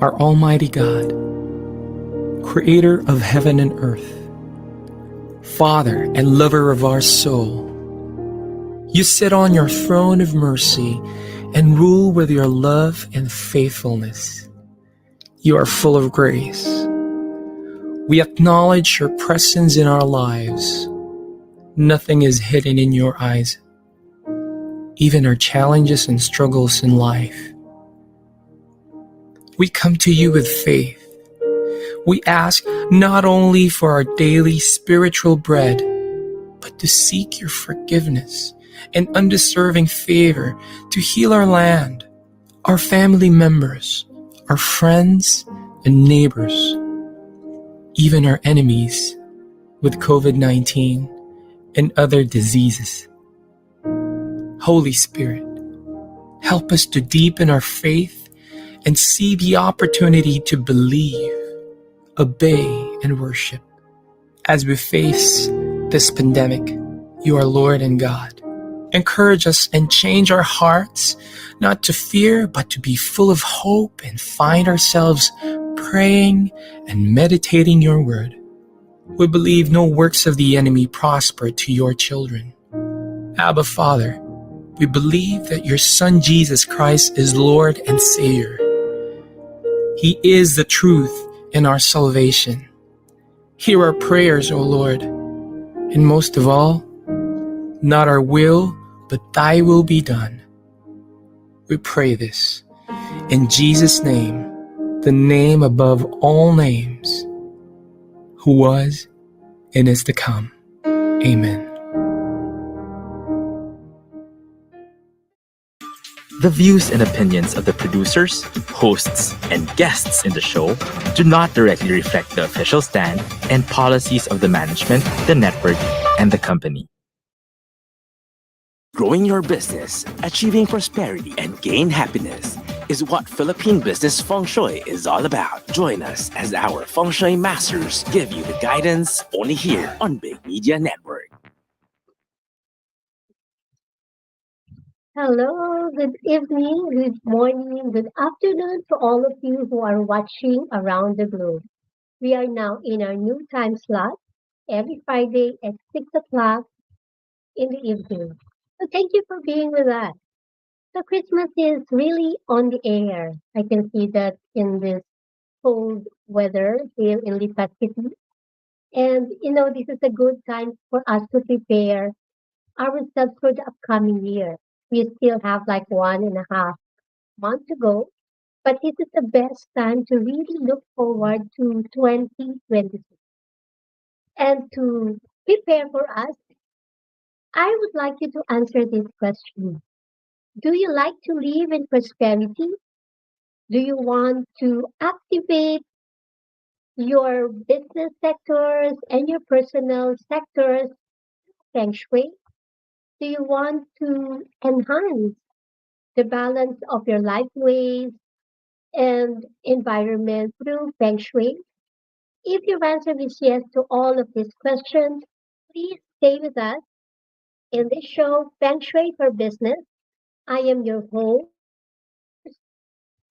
our Almighty God, Creator of heaven and earth, Father and lover of our soul, you sit on your throne of mercy and rule with your love and faithfulness. You are full of grace. We acknowledge your presence in our lives. Nothing is hidden in your eyes, even our challenges and struggles in life. We come to you with faith. We ask not only for our daily spiritual bread, but to seek your forgiveness and undeserving favor to heal our land, our family members, our friends and neighbors, even our enemies with COVID-19 and other diseases. Holy Spirit, help us to deepen our faith and see the opportunity to believe, obey, and worship. As we face this pandemic, you are Lord and God. Encourage us and change our hearts, not to fear, but to be full of hope and find ourselves praying and meditating your word. We believe no works of the enemy prosper to your children. Abba, Father, we believe that your Son Jesus Christ is Lord and Savior. He is the truth and our salvation. Hear our prayers, O Lord, and most of all, not our will, but thy will be done. We pray this in Jesus' name, the name above all names, who was and is to come. Amen. The views and opinions of the producers, hosts, and guests in the show do not directly reflect the official stand and policies of the management, the network, and the company. Growing your business, achieving prosperity, and gain happiness is what Philippine business Feng Shui is all about. Join us as our Feng Shui Masters give you the guidance only here on Big Media Network. Hello, good evening, good morning, good afternoon to all of you who are watching around the globe. We are now in our new time slot every Friday at 6 o'clock in the evening. So thank you for being with us. So Christmas is really on the air. I can see that in this cold weather here in Lipa City. And this is a good time for us to prepare ourselves for the upcoming year. We still have like 1.5 months to go, but this is the best time to really look forward to 2026. And to prepare for us, I would like you to answer this question. Do you like to live in prosperity? Do you want to activate your business sectors and your personal sectors feng shui? Do you want to enhance the balance of your life ways and environment through feng shui? If your answer is yes to all of these questions, please stay with us in this show, Feng Shui for Business. I am your host,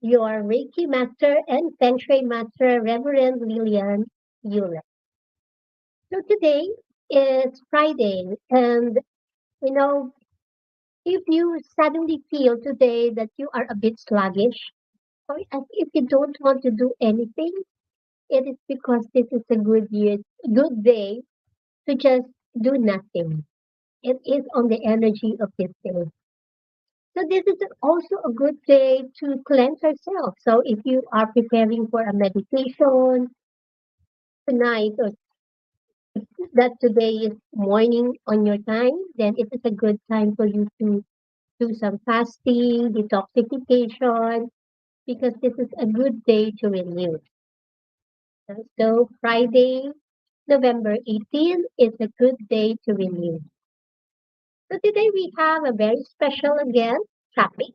your Reiki Master and Feng Shui Master, Reverend Lilian Hewlett. So today is Friday, and you know, if you suddenly feel today that you are a bit sluggish, or as if you don't want to do anything, it is because this is a good day to just do nothing. It is on the energy of this day. So this is also a good day to cleanse ourselves. So if you are preparing for a meditation tonight or that today is morning on your time, then it is a good time for you to do some fasting, detoxification, because this is a good day to renew. So Friday, November 18th is a good day to renew. So today we have a very special again topic,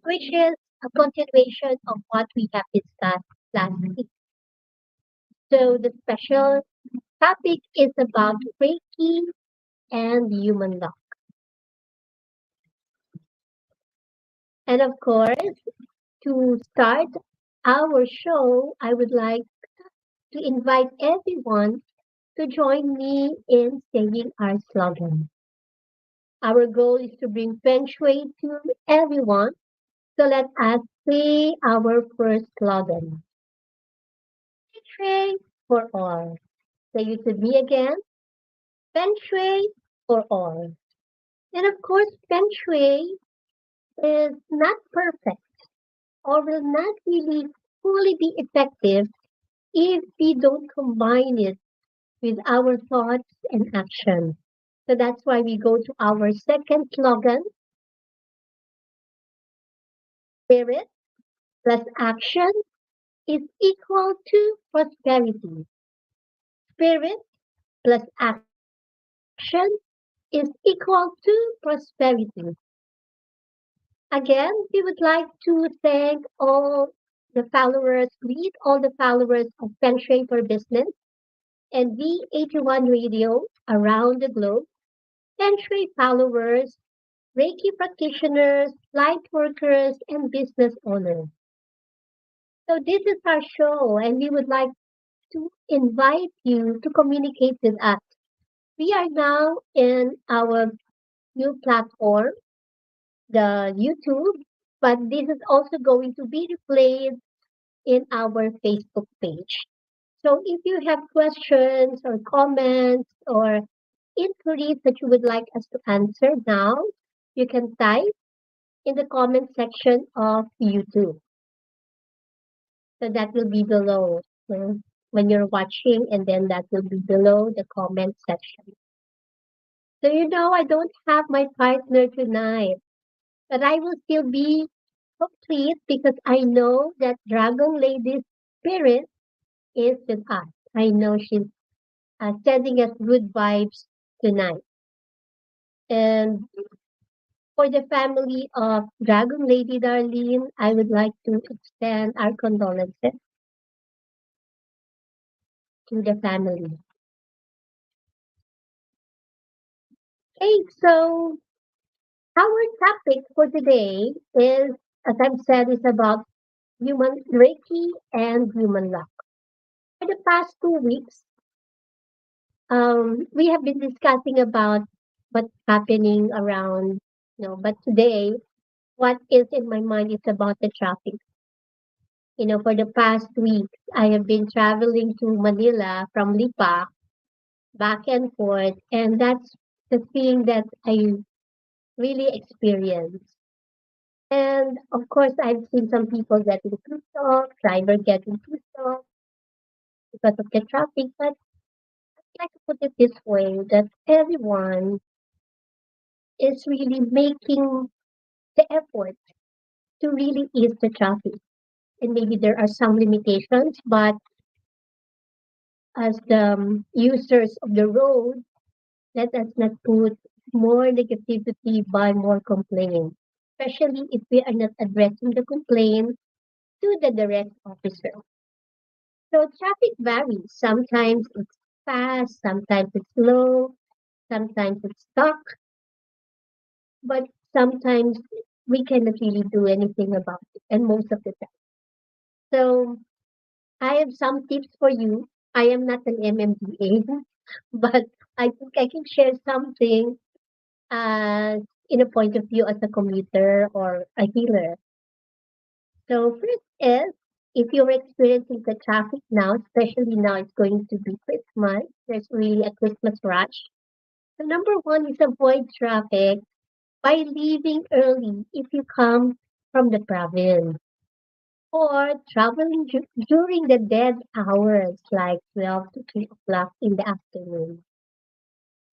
which is a continuation of what we have discussed last week. So the special topic is about Reiki and human law. And of course, to start our show, I would like to invite everyone to join me in saying our slogan. Our goal is to bring Feng Shui to everyone. So let us say our first slogan. Feng Shui for all. Say it with me again. Feng Shui for all. And of course, Feng Shui is not perfect or will not really fully be effective if we don't combine it with our thoughts and action. So that's why we go to our second slogan, spirit plus action is equal to prosperity. Spirit plus action is equal to prosperity. Again, we would like to thank all the followers, greet all the followers of Feng Shui for Business and V81 Radio around the globe. Feng Shui followers, Reiki practitioners, light workers, and business owners. So this is our show, and we would like to invite you to communicate with us. We are now in our new platform, the YouTube, but this is also going to be replayed in our Facebook page. So if you have questions or comments or inquiries that you would like us to answer now, you can type in the comment section of YouTube. So that will be below when you're watching, and then that will be below the comment section. So I don't have my partner tonight, but I will still be complete because I know that Dragon Lady's spirit is with us. I know she's sending us good vibes tonight. And for the family of Dragon Lady Darlene, I would like to extend our condolences to the family. Okay, so our topic for today is, as I've said, is about human Reiki and human luck. For the past 2 weeks, we have been discussing about what's happening around, but today, what is in my mind is about the traffic. For the past week, I have been traveling to Manila from Lipa back and forth, and that's the thing that I really experienced. And of course, I've seen some people getting pissed off, driver getting pissed off because of the traffic. But I'd like to put it this way that everyone is really making the effort to really ease the traffic. And maybe there are some limitations, but as the users of the road, let us not put more negativity by more complaints, especially if we are not addressing the complaint to the direct officer. So traffic varies. Sometimes it's fast, sometimes it's slow, sometimes it's stuck, but sometimes we cannot really do anything about it, and most of the time. So I have some tips for you. I am not an MMDA, but I think I can share something as in a point of view as a commuter or a healer. So first is if you're experiencing the traffic now, especially now it's going to be Christmas, there's really a Christmas rush. So number one is avoid traffic by leaving early if you come from the province or traveling during the dead hours like 12 to 3 o'clock in the afternoon.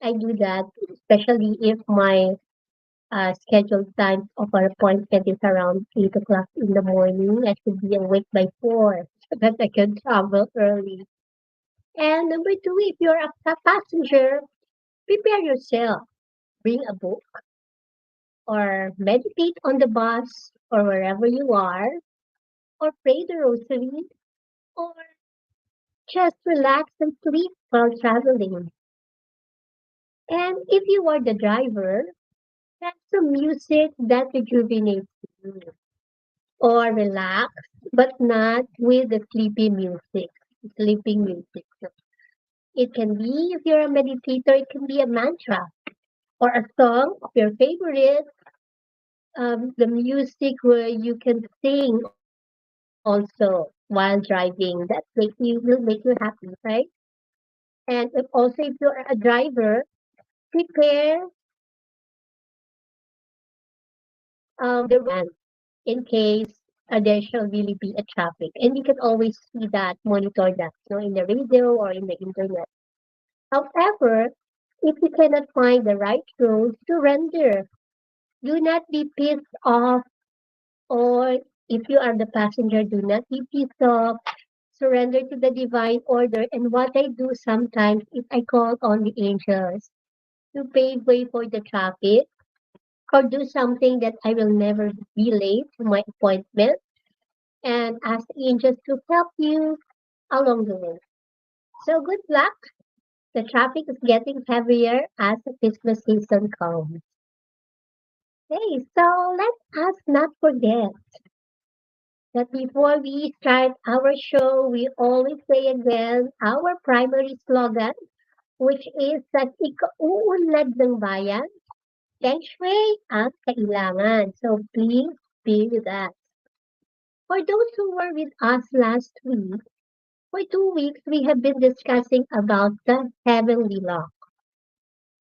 I do that especially if my scheduled time of our appointment is around 8 o'clock in the morning. I should be awake by 4 so that I can travel early. And number two, if you're a passenger, prepare yourself. Bring a book or meditate on the bus or wherever you are, or pray the rosary, or just relax and sleep while traveling. And if you are the driver, have some music that rejuvenates you. or relax, but not with the sleeping music. So it can be, if you're a meditator, it can be a mantra or a song of your favorite, the music where you can sing also while driving. That will make you happy, right? And if you're a driver, prepare the road in case there shall really be a traffic. And you can always see that, monitor that, in the radio or in the internet. However, if you cannot find the right road, surrender. Do not be pissed off, or if you are the passenger, do not be pissed off. Surrender to the divine order. And what I do sometimes is I call on the angels to pave way for the traffic or do something that I will never be late to my appointment and ask the angels to help you along the way. So good luck. The traffic is getting heavier as the Christmas season comes. Hey, so let us not forget that before we start our show, we always say again our primary slogan, which is sa ikauunlad ng bayan, Feng Shui ang kailangan. So please be with us. For those who were with us last week, for 2 weeks we have been discussing about the heavenly law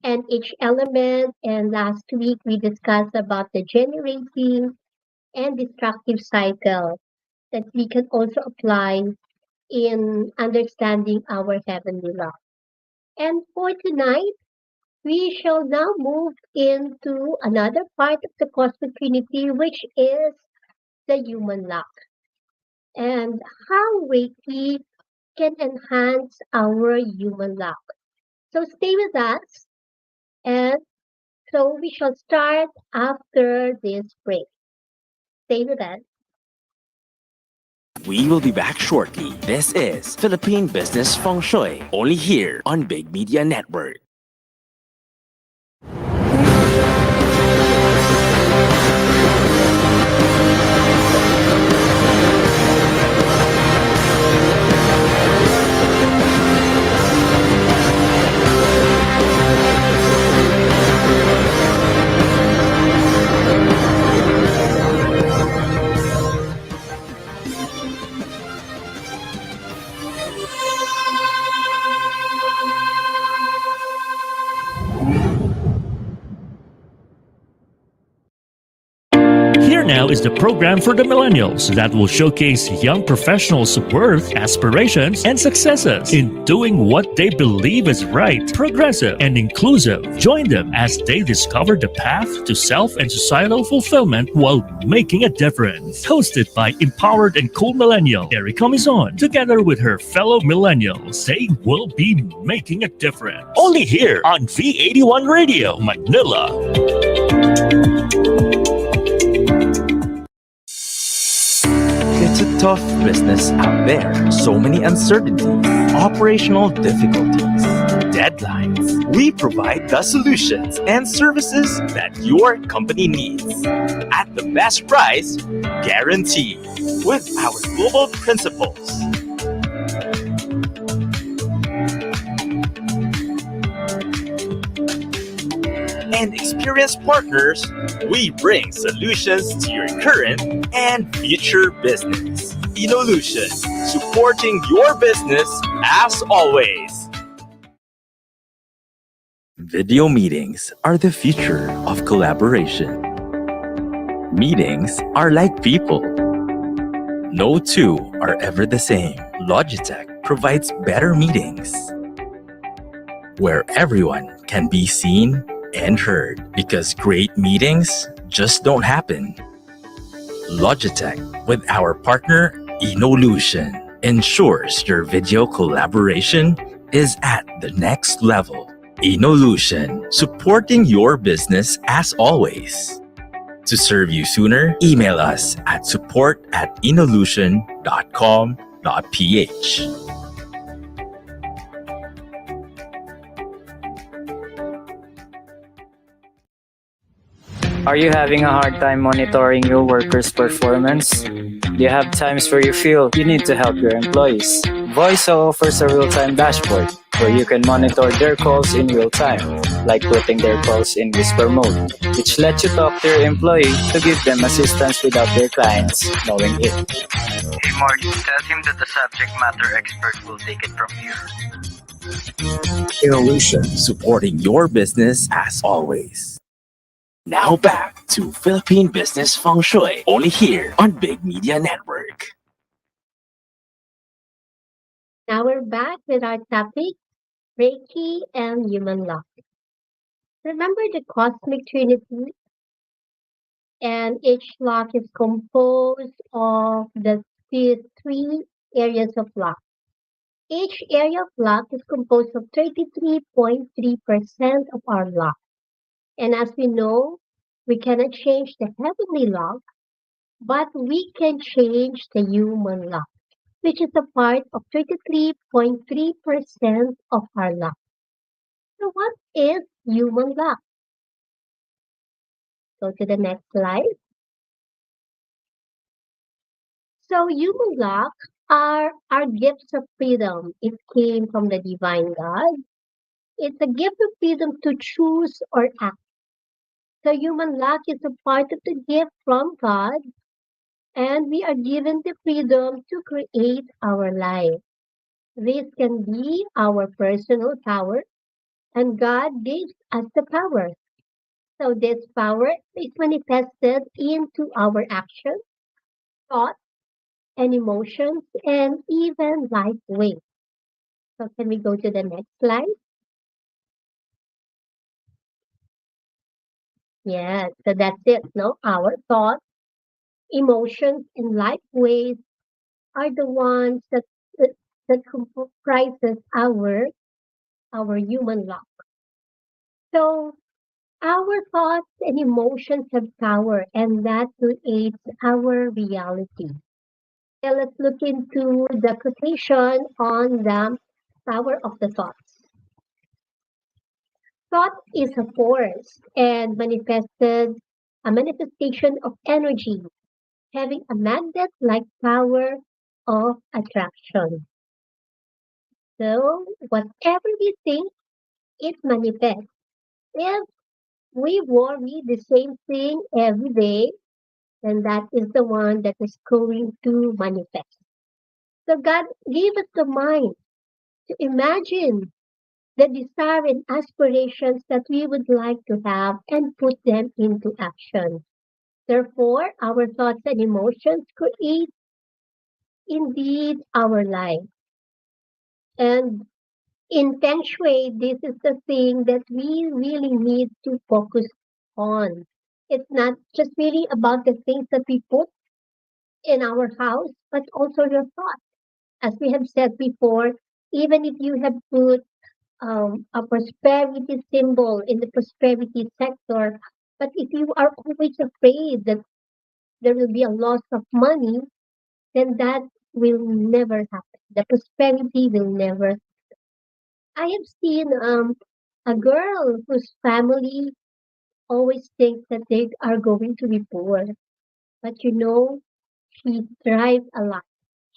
and each element. And last week we discussed about the generating and destructive cycle that we can also apply in understanding our heavenly law. And for tonight, we shall now move into another part of the cosmic trinity, which is the human law and how Reiki can enhance our human law. So stay with us, and so we shall start after this break. Stay with us. We will be back shortly. This is Philippine Business Feng Shui, only here on Big Media Network. Here now is the program for the millennials that will showcase young professionals' worth, aspirations, and successes in doing what they believe is right, progressive, and inclusive. Join them as they discover the path to self and societal fulfillment while making a difference. Hosted by empowered and cool millennial Erica Mizon, together with her fellow millennials, they will be making a difference. Only here on V81 Radio, Manila. It's a tough business out there. So many uncertainties, operational difficulties, deadlines. We provide the solutions and services that your company needs at the best price, guaranteed, with our global principles. And experienced partners, we bring solutions to your current and future business. Inolution, supporting your business as always. Video meetings are the future of collaboration. Meetings are like people. No two are ever the same. Logitech provides better meetings where everyone can be seen and heard, because great meetings just don't happen. Logitech, with our partner Inolution, ensures your video collaboration is at the next level. Inolution, supporting your business as always. To serve you sooner, email us at support@inolution.com.ph. Are you having a hard time monitoring your workers' performance? Do you have times where you feel you need to help your employees? Voiso offers a real-time dashboard where you can monitor their calls in real time, like putting their calls in whisper mode, which lets you talk to your employee to give them assistance without their clients knowing it. Hey Marty, tell him that the subject matter expert will take it from here. Evolution, supporting your business as always. Now back to Philippine Business Feng Shui, only here on Big Media Network. Now we're back with our topic, Reiki and human luck. Remember the cosmic trinity, and each lock is composed of these three areas of luck. Each area of luck is composed of 33.3% of our luck. And as we know, we cannot change the heavenly luck, but we can change the human luck, which is a part of 33.3% of our luck. So what is human luck? Go to the next slide. So human luck are our gifts of freedom. It came from the divine God. It's a gift of freedom to choose or act. So human luck is a part of the gift from God, and we are given the freedom to create our life. This can be our personal power, and God gives us the power. So this power is manifested into our actions, thoughts, and emotions, and even life ways. So can we go to the next slide? Yes, so that's it. No, our thoughts, emotions, and life ways are the ones that, that comprises our human life. So our thoughts and emotions have power, and that creates our reality. So let's look into the quotation on the power of the thoughts. Thought is a force and manifested a manifestation of energy, having a magnet-like power of attraction. So whatever we think, it manifests. If we worry the same thing every day, then that is the one that is going to manifest. So God gave us the mind to imagine the desire and aspirations that we would like to have and put them into action. Therefore, our thoughts and emotions create indeed our life. And in Feng Shui, this is the thing that we really need to focus on. It's not just really about the things that we put in our house, but also your thoughts. As we have said before, even if you have put a prosperity symbol in the prosperity sector, but if you are always afraid that there will be a loss of money, then that will never happen. The prosperity will never. I have seen a girl whose family always thinks that they are going to be poor, but she thrives a lot.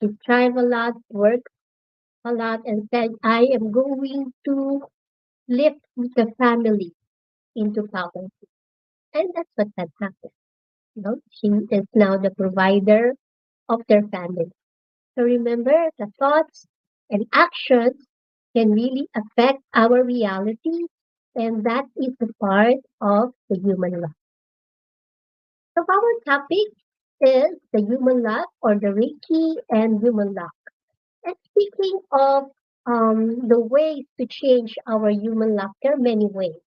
She thrives a lot, works a lot, and said, "I am going to lift the family into poverty." And that's what had happened. She is now the provider of their family. So remember, the thoughts and actions can really affect our reality, and that is a part of the human life. So our topic is the human luck or the Reiki and human luck. And speaking of the ways to change our human luck, there are many ways.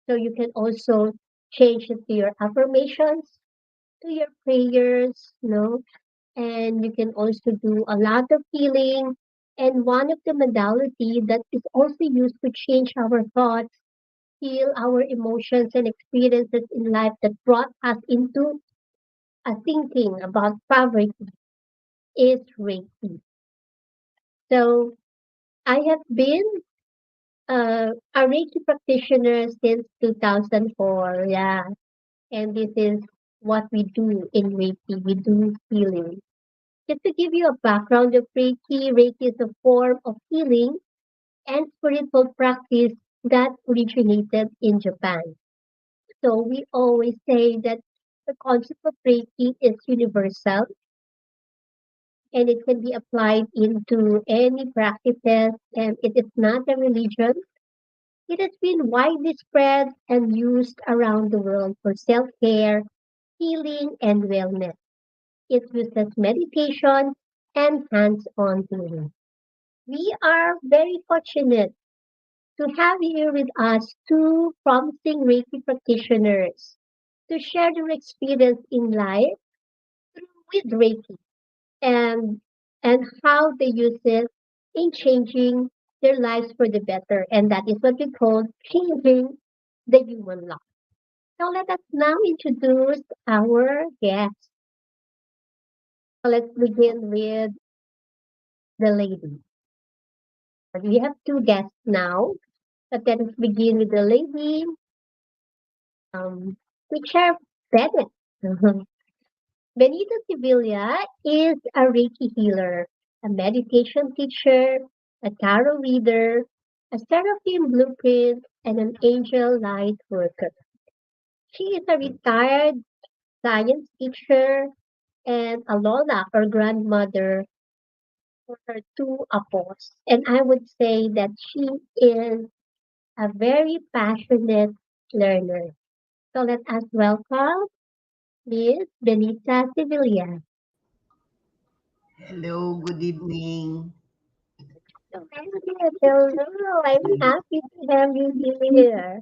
So you can also change it to your affirmations, to your prayers, and you can also do a lot of healing. And one of the modality that is also used to change our thoughts, heal our emotions and experiences in life that brought us into a thinking about poverty is Reiki. So I have been a Reiki practitioner since 2004. Yeah. And this is what we do in Reiki. We do healing. Just to give you a background of Reiki, Reiki is a form of healing and spiritual practice that originated in Japan. So we always say that the concept of Reiki is universal and it can be applied into any practices and it is not a religion. It has been widely spread and used around the world for self-care, healing, and wellness. It uses meditation and hands-on healing. We are very fortunate to have here with us two promising Reiki practitioners to share their experience in life with Reiki and how they use it in changing their lives for the better. And that is what we call changing the human life. So let us now introduce our guests. So let's begin with the lady. We have two guests now, but let us begin with the lady, teacher Bennett. Benita Sevilla is a Reiki healer, a meditation teacher, a tarot reader, a seraphim blueprint, and an angel light worker. She is a retired science teacher and a Lola or grandmother for her two apos. And I would say that she is a very passionate learner. So let us welcome Miss Benita Sevilla. Hello, good evening. Hello, I'm happy to have you here.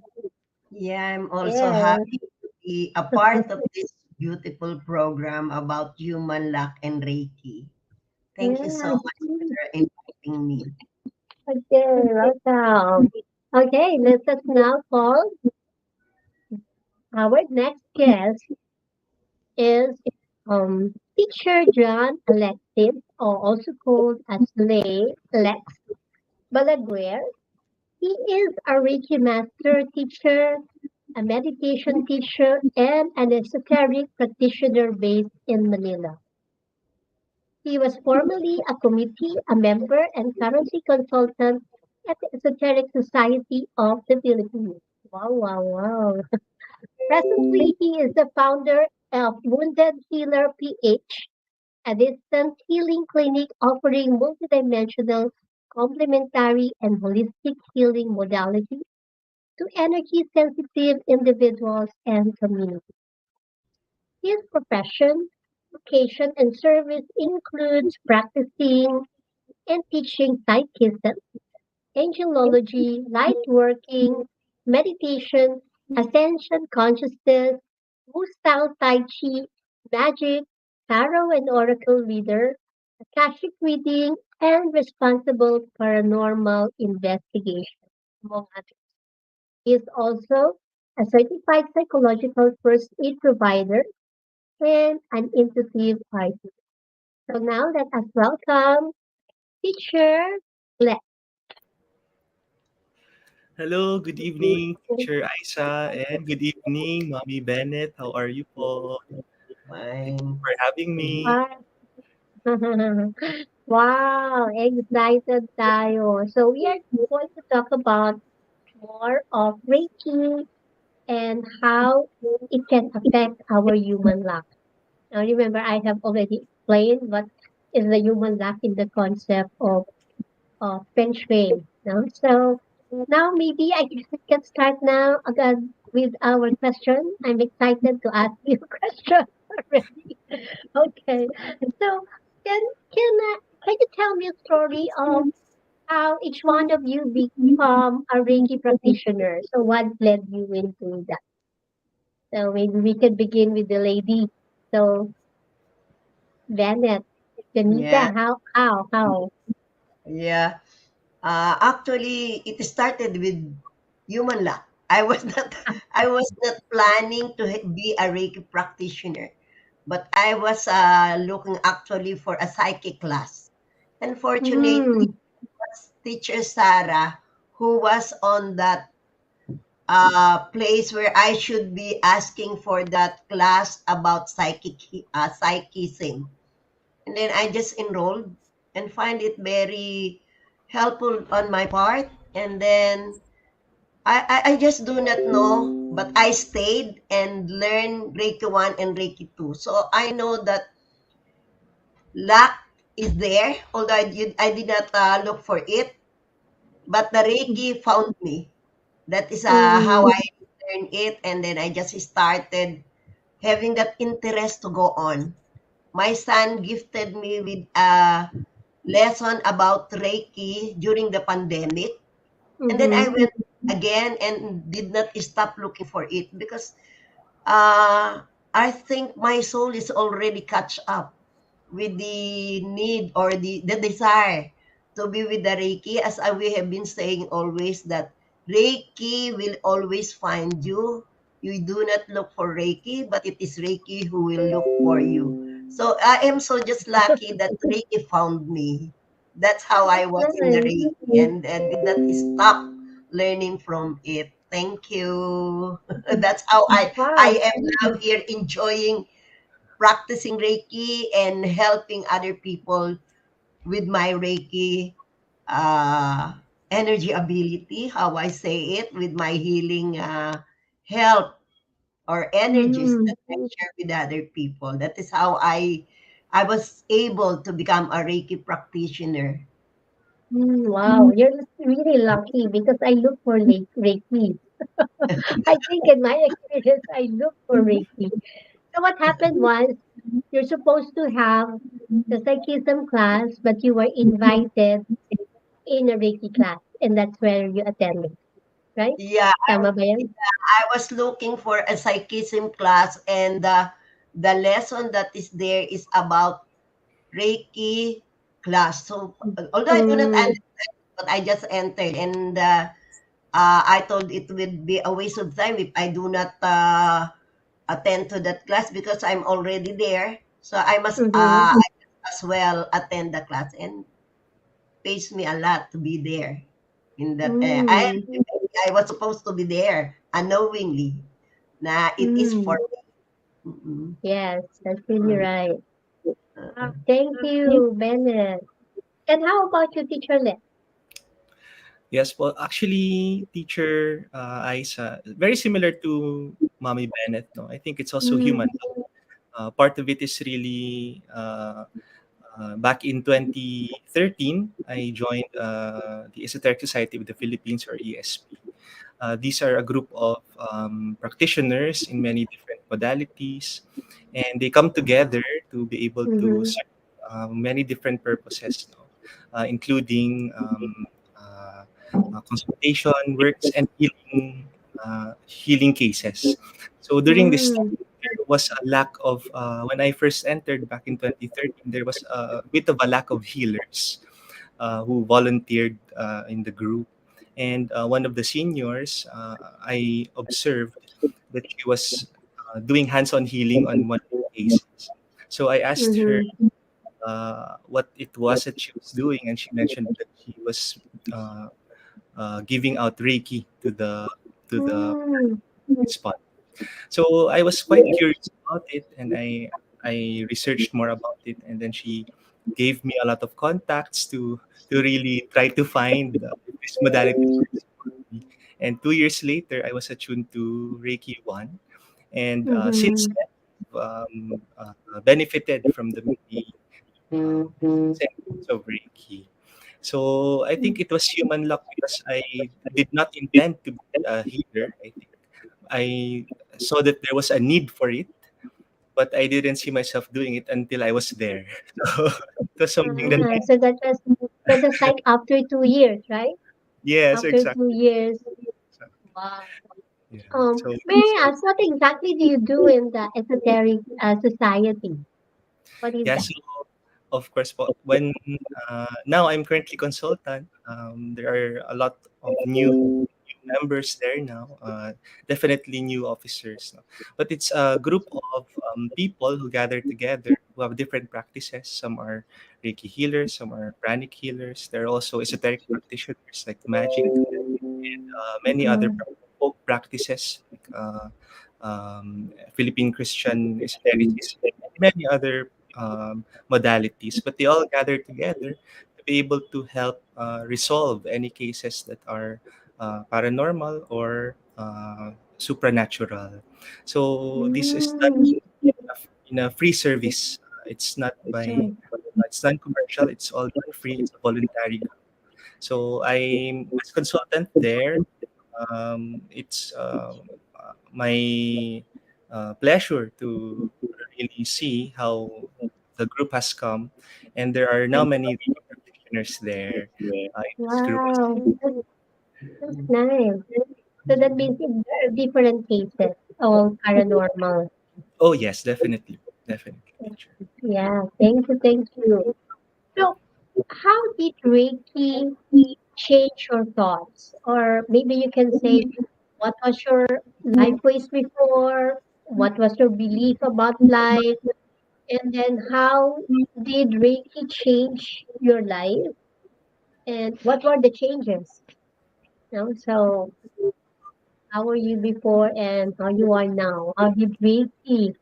Yeah, I'm also Yes, happy to be a part of this beautiful program about human luck and Reiki. Thank you so yes. much for inviting me. Okay, welcome. Okay, let us now call our next guest is teacher John Alexis, or also called as Lex Balaguer. He is a Reiki master teacher, a meditation teacher, and an esoteric practitioner based in Manila. He was formerly a committee, a member, and currently consultant at the Esoteric Society of the Philippines. Wow, wow, wow. Presently, he is the founder of Wounded Healer PH, a distance healing clinic offering multidimensional, complementary, and holistic healing modalities to energy sensitive individuals and communities. His profession, vocation, and service includes practicing and teaching Psychism, angelology, light working, meditation, ascension consciousness, Wu style Tai Chi, magic, tarot and oracle reader, Akashic reading, and responsible paranormal investigation, among others. He is also a certified psychological first aid provider and an intuitive artist. So now let us welcome teacher Lex. Hello, good evening, Teacher Aisha, and good evening, Mommy Bennett. How are you po? Thank you Fine. for having me. Wow, wow, excited tayo. So we are going to talk about more of Reiki and how it can affect our human life. Now remember, I have already explained what is the human life in the concept of Feng Shui. No? So now maybe I can start now again with our question. I'm excited to ask you a question already. Okay. So can can can you tell me a story of how each one of you become a Reiki practitioner? So what led you into that? So maybe we can begin with the lady. So Bennett, Yeah, Benita, how? yeah. Actually, it started with human luck. I was not planning to be a Reiki practitioner, but I was looking actually for a psychic class. Unfortunately, Mm, teacher Sarah, who was on that place where I should be asking for that class about psychism. And then I just enrolled and find it very helpful on my part. And then I just do not know, but I stayed and learned Reiki 1 and Reiki 2. So I know that luck is there, although I did not look for it, but the Reiki found me. That is how Mm-hmm. I learned it, and then I just started having that interest to go on. My son gifted me with a lesson about Reiki during the pandemic, and then I Mm-hmm. went again and did not stop looking for it because uh, I think my soul is already catch up with the need or the desire to be with the Reiki, as we have been saying always that Reiki will always find you. You do not look for Reiki, but it is Reiki who will look for you. So I am so just lucky that Reiki found me. That's how I was in the Nice. Reiki and did not stop learning from it. Thank you. That's how I Wow. am now here enjoying practicing Reiki and helping other people with my Reiki uh, energy ability, how I say it, with my healing help or energies Mm. that I share with other people. That is how I was able to become a Reiki practitioner. Wow, you're really lucky because I look for Reiki. I think in my experience, I look for Reiki. So what happened was you're supposed to have the psychism class, but you were invited in a Reiki class, and that's where you attended, right? Yeah, Tama ba yan? I was looking for a psychism class, and the lesson that is there is about Reiki class. So although I do not Mm, understand, but I just entered, and I told it would be a waste of time if I do not attend to that class because I'm already there. So mm-hmm, I must as well attend the class, and pays me a lot to be there. In that, mm, I was supposed to be there unknowingly. Na it is for mm. me. Mm-mm. Yes, that's really right. Uh-uh. Thank you, Bennett. And how about you, Teacher Lit? Yes, well, actually, teacher Isa, very similar to Mommy Bennett. No, I think it's also Mm, human. Part of it is really back in 2013, I joined the Esoteric Society of the Philippines, or ESP. These are a group of practitioners in many different modalities, and they come together to be able to mm-hmm, serve many different purposes, no? Including consultation works and healing cases. So during this time, mm, there was a lack of when I first entered back in 2013. There was a bit of a lack of healers who volunteered in the group. And one of the seniors, I observed that she was doing hands-on healing on one of the cases. So I asked her mm-hmm, what it was that she was doing, and she mentioned that she was uh, giving out Reiki to the mm, spot. So I was quite curious about it, and I researched more about it, and then she gave me a lot of contacts to really try to find if this modality works for me. And 2 years later, I was attuned to Reiki 1, and since mm-hmm, then, benefited from the many segments of Reiki. So I think it was human luck because I did not intend to be a healer. I think I saw that there was a need for it, but I didn't see myself doing it until I was there. So it was something that Ah, so that was like after 2 years, right? yes, After exactly. 2 years. Wow. Yeah. So May I ask, what exactly do you do in the esoteric society? What is yeah, that? so of course, when now I'm currently consultant, there are a lot of new members there now. Definitely new officers, no? But it's a group of people who gather together who have different practices. Some are Reiki healers, some are pranic healers. There are also esoteric practitioners like magic, many other Mm, practices, like Philippine Christian esotericism, and many other modalities. But they all gather together to be able to help resolve any cases that are paranormal or supernatural. So this is done Mm. in a free service. It's not by So, it's non-commercial. It's all done free. It's a voluntary. So I'm as consultant there. It's my pleasure to really see how the group has come, and there are now many practitioners there in this group. wow, that's nice. So that means there are different cases, all paranormal. Oh yes, definitely, definitely. Yeah, thank you, thank you. So, how did Reiki change your thoughts? Or maybe you can say, what was your life ways before? What was your belief about life? And then how did Reiki change your life? And what were the changes? So how were you before and how you are now? How did Reiki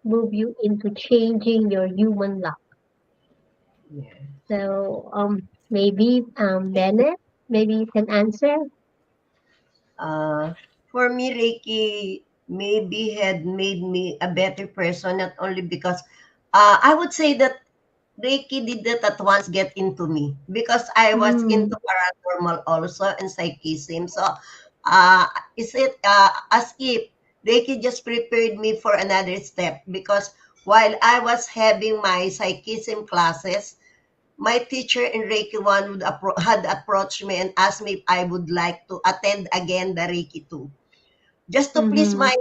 move you into changing your human life? Yeah. So maybe Bennett, maybe you can answer. Uh, for me, Reiki maybe had made me a better person, not only because I would say that Reiki did not at once get into me because I was Mm, into paranormal also and psychism. So, uh, is it as if Reiki just prepared me for another step? Because while I was having my psychism classes, my teacher in Reiki 1 had approached me and asked me if I would like to attend again the Reiki 2. Just to please mm-hmm, my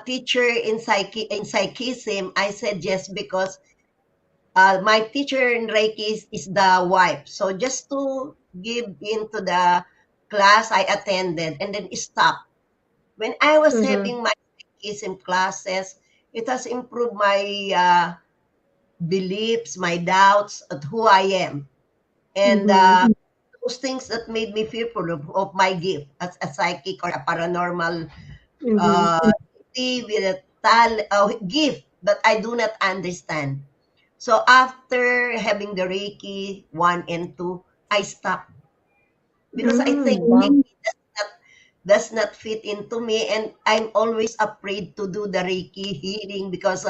teacher in psychism, I said yes because my teacher in Reiki is the wife. So just to give into the class I attended and then stop. When I was mm-hmm, having my psychism classes, it has improved my beliefs, my doubts of who I am. And mm-hmm, those things that made me fearful of my gift as a psychic or a paranormal mm-hmm, uh, with a gift that I do not understand. So after having the Reiki 1 and 2, I stopped because I think wow, Reiki does not fit into me, and I'm always afraid to do the Reiki healing because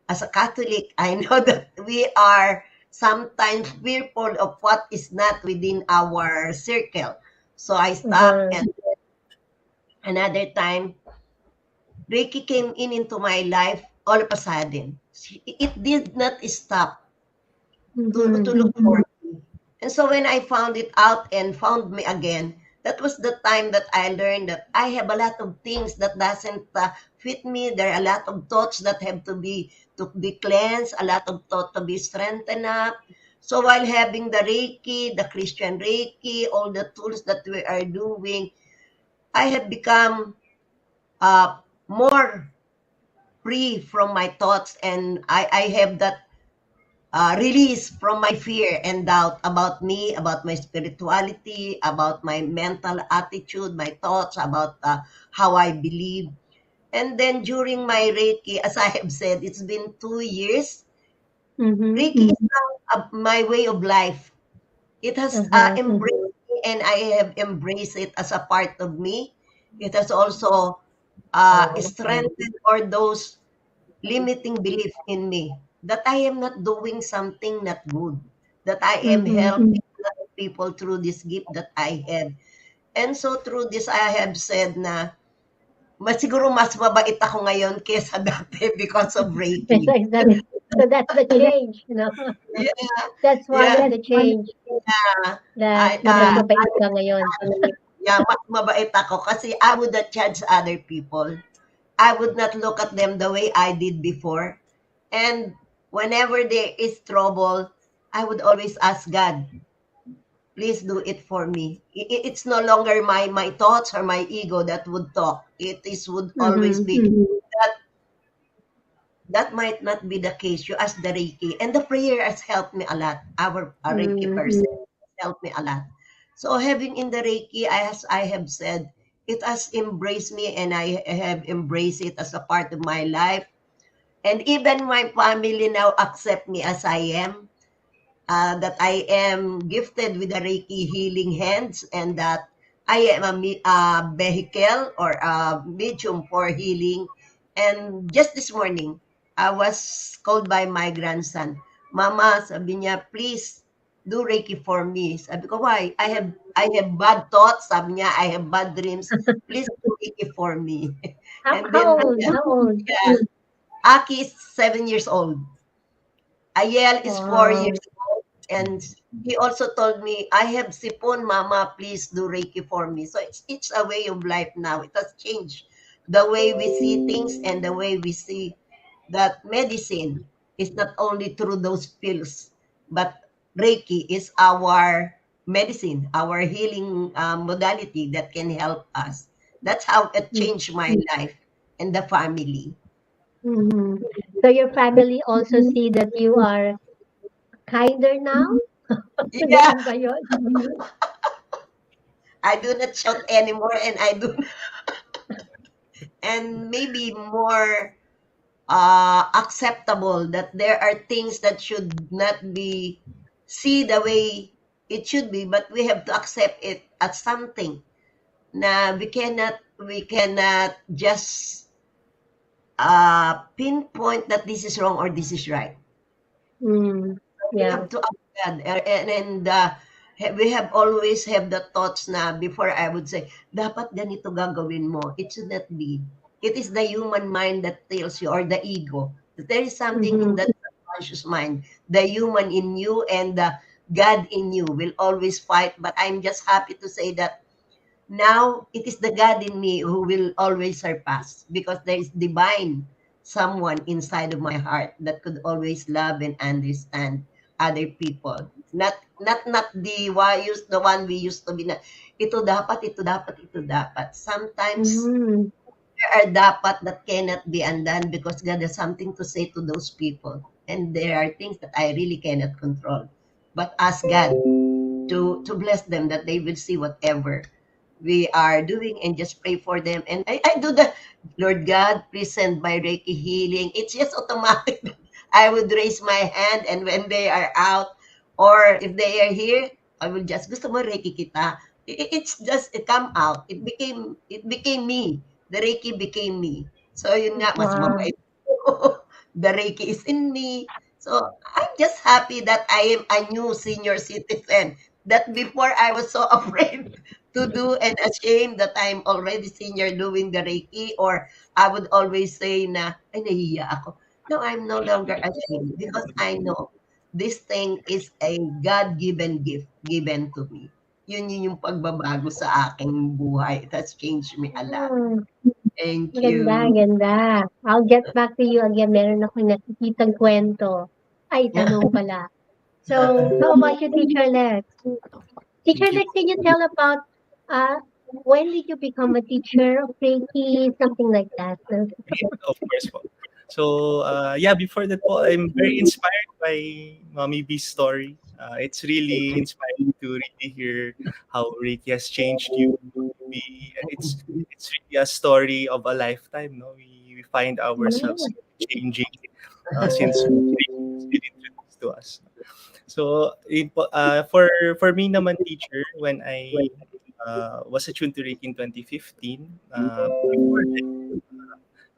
as a Catholic, I know that we are sometimes fearful of what is not within our circle. So I stopped, uh-huh, and another time, Reiki came in into my life all of a sudden. It did not stop to mm-hmm, look for me. And so when I found it out and found me again, that was the time that I learned that I have a lot of things that doesn't fit me. There are a lot of thoughts that have to be cleansed, a lot of thought to be strengthened up. So while having the Reiki, the Christian Reiki, all the tools that we are doing, I have become more free from my thoughts, and I have that release from my fear and doubt about me, about my spirituality, about my mental attitude, my thoughts, about how I believe. And then during my Reiki, as I have said, it's been 2 years. mm-hmm, Reiki is now my way of life. It has uh-huh, embraced me, and I have embraced it as a part of me. It has also strengthened or those limiting belief in me that I am not doing something not good, that I am mm-hmm, helping other people through this gift that I have. And so through this, I have said na siguro mas mabait ako ngayon kesa dati because of Reiki. exactly. So that's the change. Yeah, That's one yeah, of the change yeah. that I, na mas mabait ka ngayon. yeah, mas mabait ako kasi I would not judge other people. I would not look at them the way I did before. And whenever there is trouble, I would always ask God, please do it for me. It's no longer my thoughts or my ego that would talk. Would always Mhm, be that that might not be the case. You ask the Reiki, and the prayer has helped me a lot. Our Reiki mm, person has helped me a lot. So having in the Reiki, I have said it has embraced me, and I have embraced it as a part of my life. And even my family now accept me as I am, that I am gifted with the Reiki healing hands, and that I am a vehicle or a medium for healing. And just this morning, I was called by my grandson. Mama, sabi niya, please do Reiki for me. Sabi ko, why? I have bad thoughts. Sabi niya, I have bad dreams. Please do Reiki for me. And then, How old? How old? yeah, Aki is 7 years old. Ayel is 4 years Wow. old, and he also told me, I have sipon, Mama, please do Reiki for me. So it's a way of life now. It has changed the way we see things, and the way we see that medicine is not only through those pills, but Reiki is our medicine, our healing modality that can help us. That's how it changed my life and the family. Mm-hmm. So your family also see that you are kinder now? Yeah, Ganun ba yun? I do not shout anymore, and I do and maybe more acceptable, that there are things that should not be see the way it should be, but we have to accept it as something na we cannot just pinpoint that this is wrong or this is right. Mm, We yeah. have to ask God, we have always have the thoughts na before I would say, dapat ganito gagawin mo. It should not be. It is the human mind that tells you, or the ego, that there is something in Mm-hmm. that subconscious mind. The human in you and the God in you will always fight. But I'm just happy to say that now it is the God in me who will always surpass, because there is divine someone inside of my heart that could always love and understand other people. Not the one we used to be na ito dapat, ito dapat, ito dapat. Sometimes Mm-hmm. there are dapat that cannot be undone, because God has something to say to those people. And there are things that I really cannot control. But ask God to bless them, that they will see whatever we are doing, and just pray for them. And I do the Lord God, please send my Reiki healing. It's just automatic. I would raise my hand, and when they are out, or if they are here, I will just gusto mo Reiki kita. It's just it come out. It became me. The Reiki became me. So yun nga, mas Wow. mabait ko. The Reiki is in me. So I'm just happy that I am a new senior citizen. That before I was so afraid to do, and ashamed that I'm already senior doing the Reiki, or I would always say na, ay nahihiya ako. No, I'm no longer ashamed, because I know this thing is a God-given gift given to me. Yun yung pagbabago sa aking buhay. It has changed me a lot. Mm, Thank ganda, you. ganda. I'll get back to you again. Meron akong nakikitang kwento. Ay, tanong pala. So, how about you, Teacher Lex? Teacher Thank you. Lex, can you tell about uh, when did you become a teacher of Reiki? Something like that. Of course po. So, yeah, before that po, I'm very inspired by Mommy B's story. It's really inspiring to really hear how Reiki has changed you. We, it's really a story of a lifetime. No, we find ourselves Yeah. changing since Reiki has been introduced to us. So, for me naman, teacher, when I was attuned to Reiki in 2015,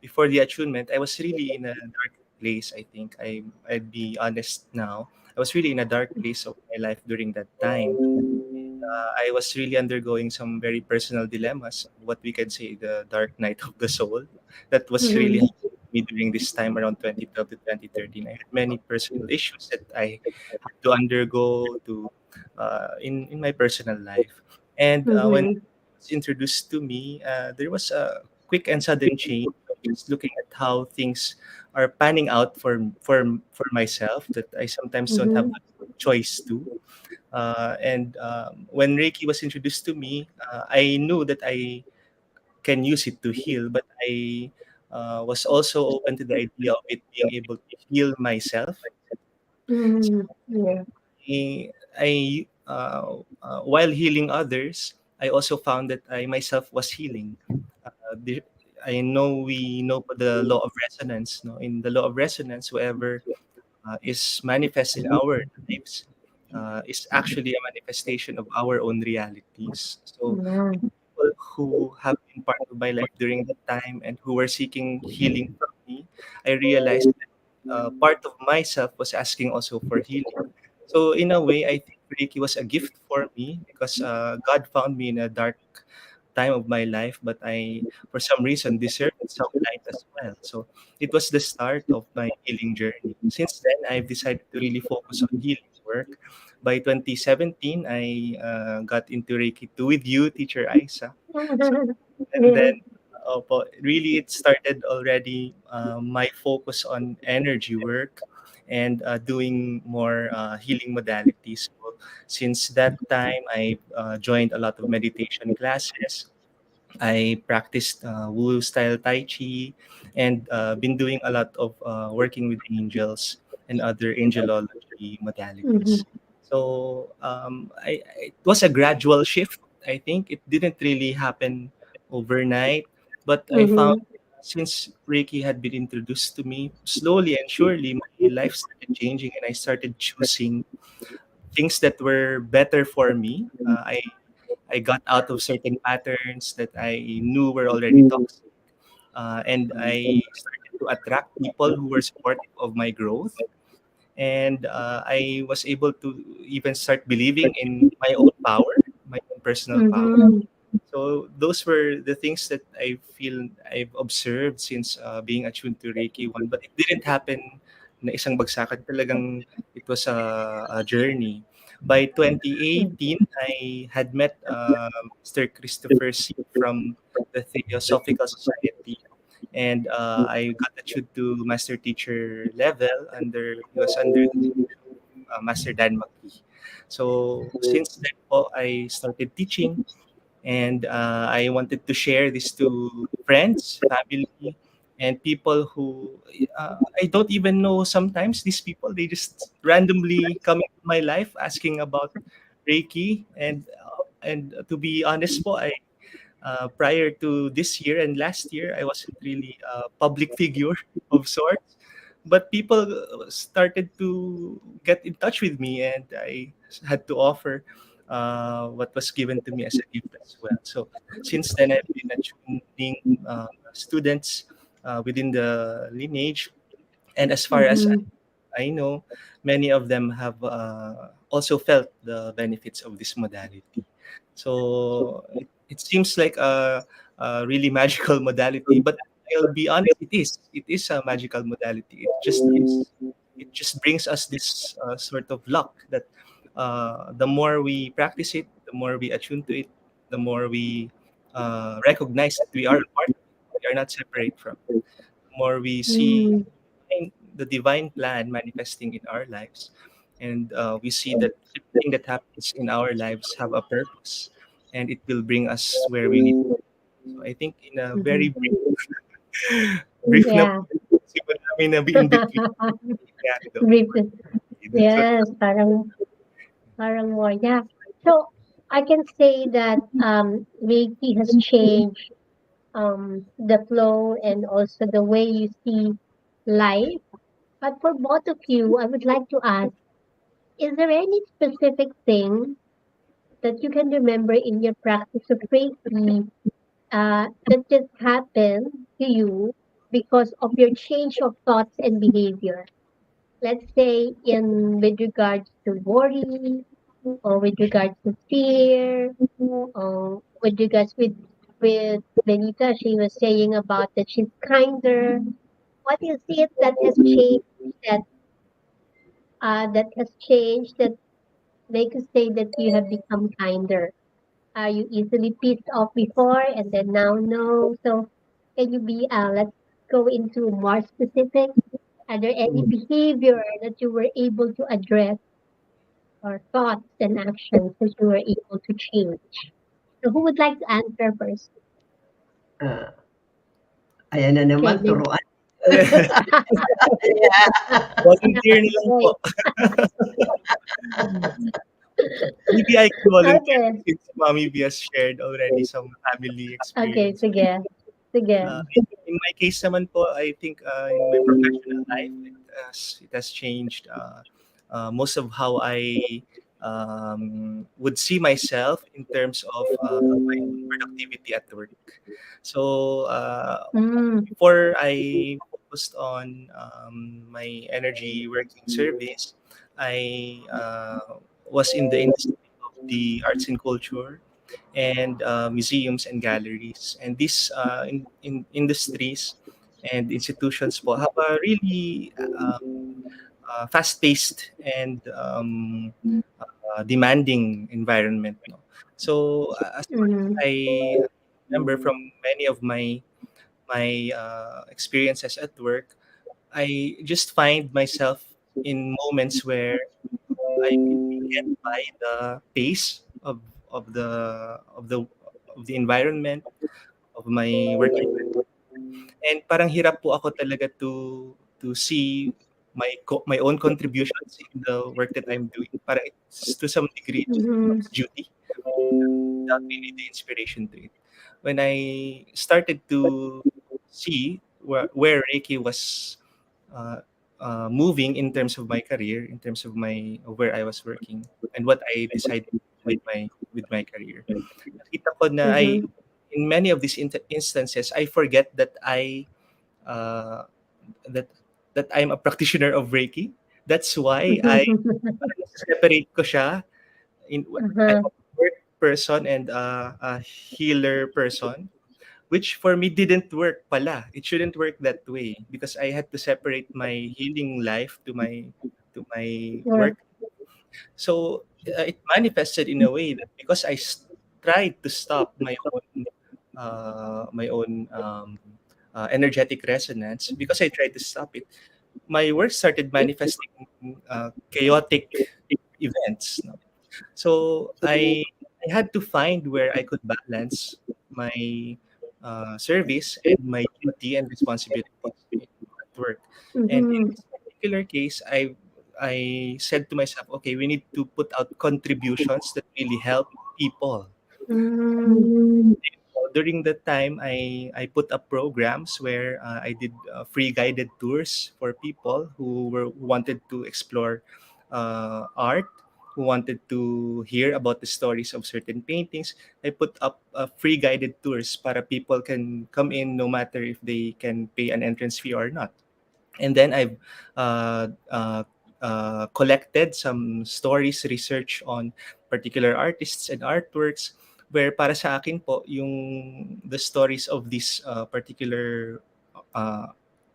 before the attunement, I was really in a dark place. I think I'd be honest now. I was really in a dark place of my life during that time. I was really undergoing some very personal dilemmas, what we can say the dark night of the soul. That was really Mm-hmm. happening to me during this time around 2012 to 2013. I had many personal issues that I had to undergo in my personal life. And when Mm-hmm. it was introduced to me, there was a quick and sudden change of just looking at how things are panning out for myself, that I sometimes don't have Mm-hmm. a choice to. And when Reiki was introduced to me, I knew that I can use it to heal, but I was also open to the idea of it being able to heal myself. Mm-hmm. Yeah. I while healing others, I also found that I myself was healing. The, I know we know the law of resonance. No, in the law of resonance, whoever is manifest in our lives is actually a manifestation of our own realities. So Yeah. people who have been part of my life during that time and who were seeking healing from me, I realized that part of myself was asking also for healing. So in a way, I think Reiki was a gift for me because God found me in a dark time of my life, but I, for some reason, deserved some light as well. So it was the start of my healing journey. Since then, I've decided to really focus on healing work. By 2017, I got into Reiki 2 with you, Teacher Isa. So, and Yes. then really it started already my focus on energy work and doing more healing modalities. So since that time, I joined a lot of meditation classes. I practiced Wu style Tai Chi and been doing a lot of working with angels and other angelology modalities. Mhm. So it was a gradual shift. I think it didn't really happen overnight, but I found Mhm. since Reiki had been introduced to me, slowly and surely my life started changing and I started choosing things that were better for me. I got out of certain patterns that I knew were already toxic. And I started to attract people who were supportive of my growth. And I was able to even start believing in my own power, my own personal power. Mhm. So those were the things that I feel I've observed since being attuned to Reiki 1. But it didn't happen na isang bagsakan. Talagang it was a journey. By 2018, I had met Mr. Christopher C. from the Theosophical Society. And I got attuned to master teacher level he was under the Master Dan McKee. So since then po, I started teaching and I wanted to share this to friends, family, and people who I don't even know. Sometimes these people they just randomly come into my life asking about Reiki, and to be honest, po, I prior to this year and last year, I wasn't really a public figure of sorts, but people started to get in touch with me, and I had to offer what was given to me as a gift as well. So since then, I've been attuning students within the lineage, and as far as Mhm. I know, many of them have also felt the benefits of this modality. So it seems like a really magical modality, but I'll be honest, it is. It is a magical modality. It just is. It just brings us this sort of luck that the more we practice it, the more we attune to it, the more we recognize that we are a part of it. We are not separate from it. The more we see Mhm. the divine plan manifesting in our lives, and we see that everything that happens in our lives have a purpose, and it will bring us where we need. So I think in a very Mhm. brief na Yeah. simula namin na in between nangyari doon. Brief. That's what, Yes, parang more. Yeah. So I can say that Reiki has changed the flow and also the way you see life. But for both of you, I would like to ask, is there any specific thing that you can remember in your practice of Reiki that just happened to you because of your change of thoughts and behavior? Let's say in with regards to worry or with regards to fear or with regards with Benita, she was saying about that she's kinder. What is it that has changed that that has changed that make you say that you have become kinder? Are you easily pissed off before and then now no? So can you be let's go into more specific? Are there any behavior that you were able to address or thoughts and actions that you were able to change? So who would like to answer first? Ah, ayan na Okay, naman, maybe. turuan. Yeah. volunteer na lang po. Okay. Maybe I can volunteer Okay. since Mommy B has shared already some family Okay, experience. sige. Sige. In my case naman po, I think in my professional life, it has changed most of how I would see myself in terms of my own productivity at work. So Mm. before I focused on my energy working service, I was in the industry of the arts and culture and museums and galleries. And these in industries and institutions po have a really fast-paced and demanding environment. No? So as much as Mhm. I remember from many of my experiences at work, I just find myself in moments where I really get by the pace of the environment of my work environment. And parang hirap po ako talaga to see my own contributions in the work that I'm doing. Parang it's to some degree it Mhm. becomes duty without really the inspiration to it. When I started to see where Reiki was uh, moving in terms of my career, in terms of my of where I was working, and what I decided to do with my career, nakita ko na Mhm. in many of these instances, I forget uh, that that I'm a practitioner of Reiki. That's why I separate ko siya I'm Uh-huh. a work person and a healer person, which for me didn't work pala. It shouldn't work that way because I had to separate my healing life to my Yeah. work. So it manifested in a way that because tried to stop my own energetic resonance, because I tried to stop it, my work started manifesting chaotic events. No? So I had to find where I could balance my service and my duty and responsibilities at work. And in Mhm. this particular case, I said to myself, okay, we need to put out contributions that really help people. Mm. So during that time, I put up programs where I did free guided tours for people who wanted to explore art, who wanted to hear about the stories of certain paintings. I put up free guided tours para people can come in no matter if they can pay an entrance fee or not. And then I've uh, uh, collected some stories, research on particular artists and artworks, where para sa akin po, the stories of these particular uh,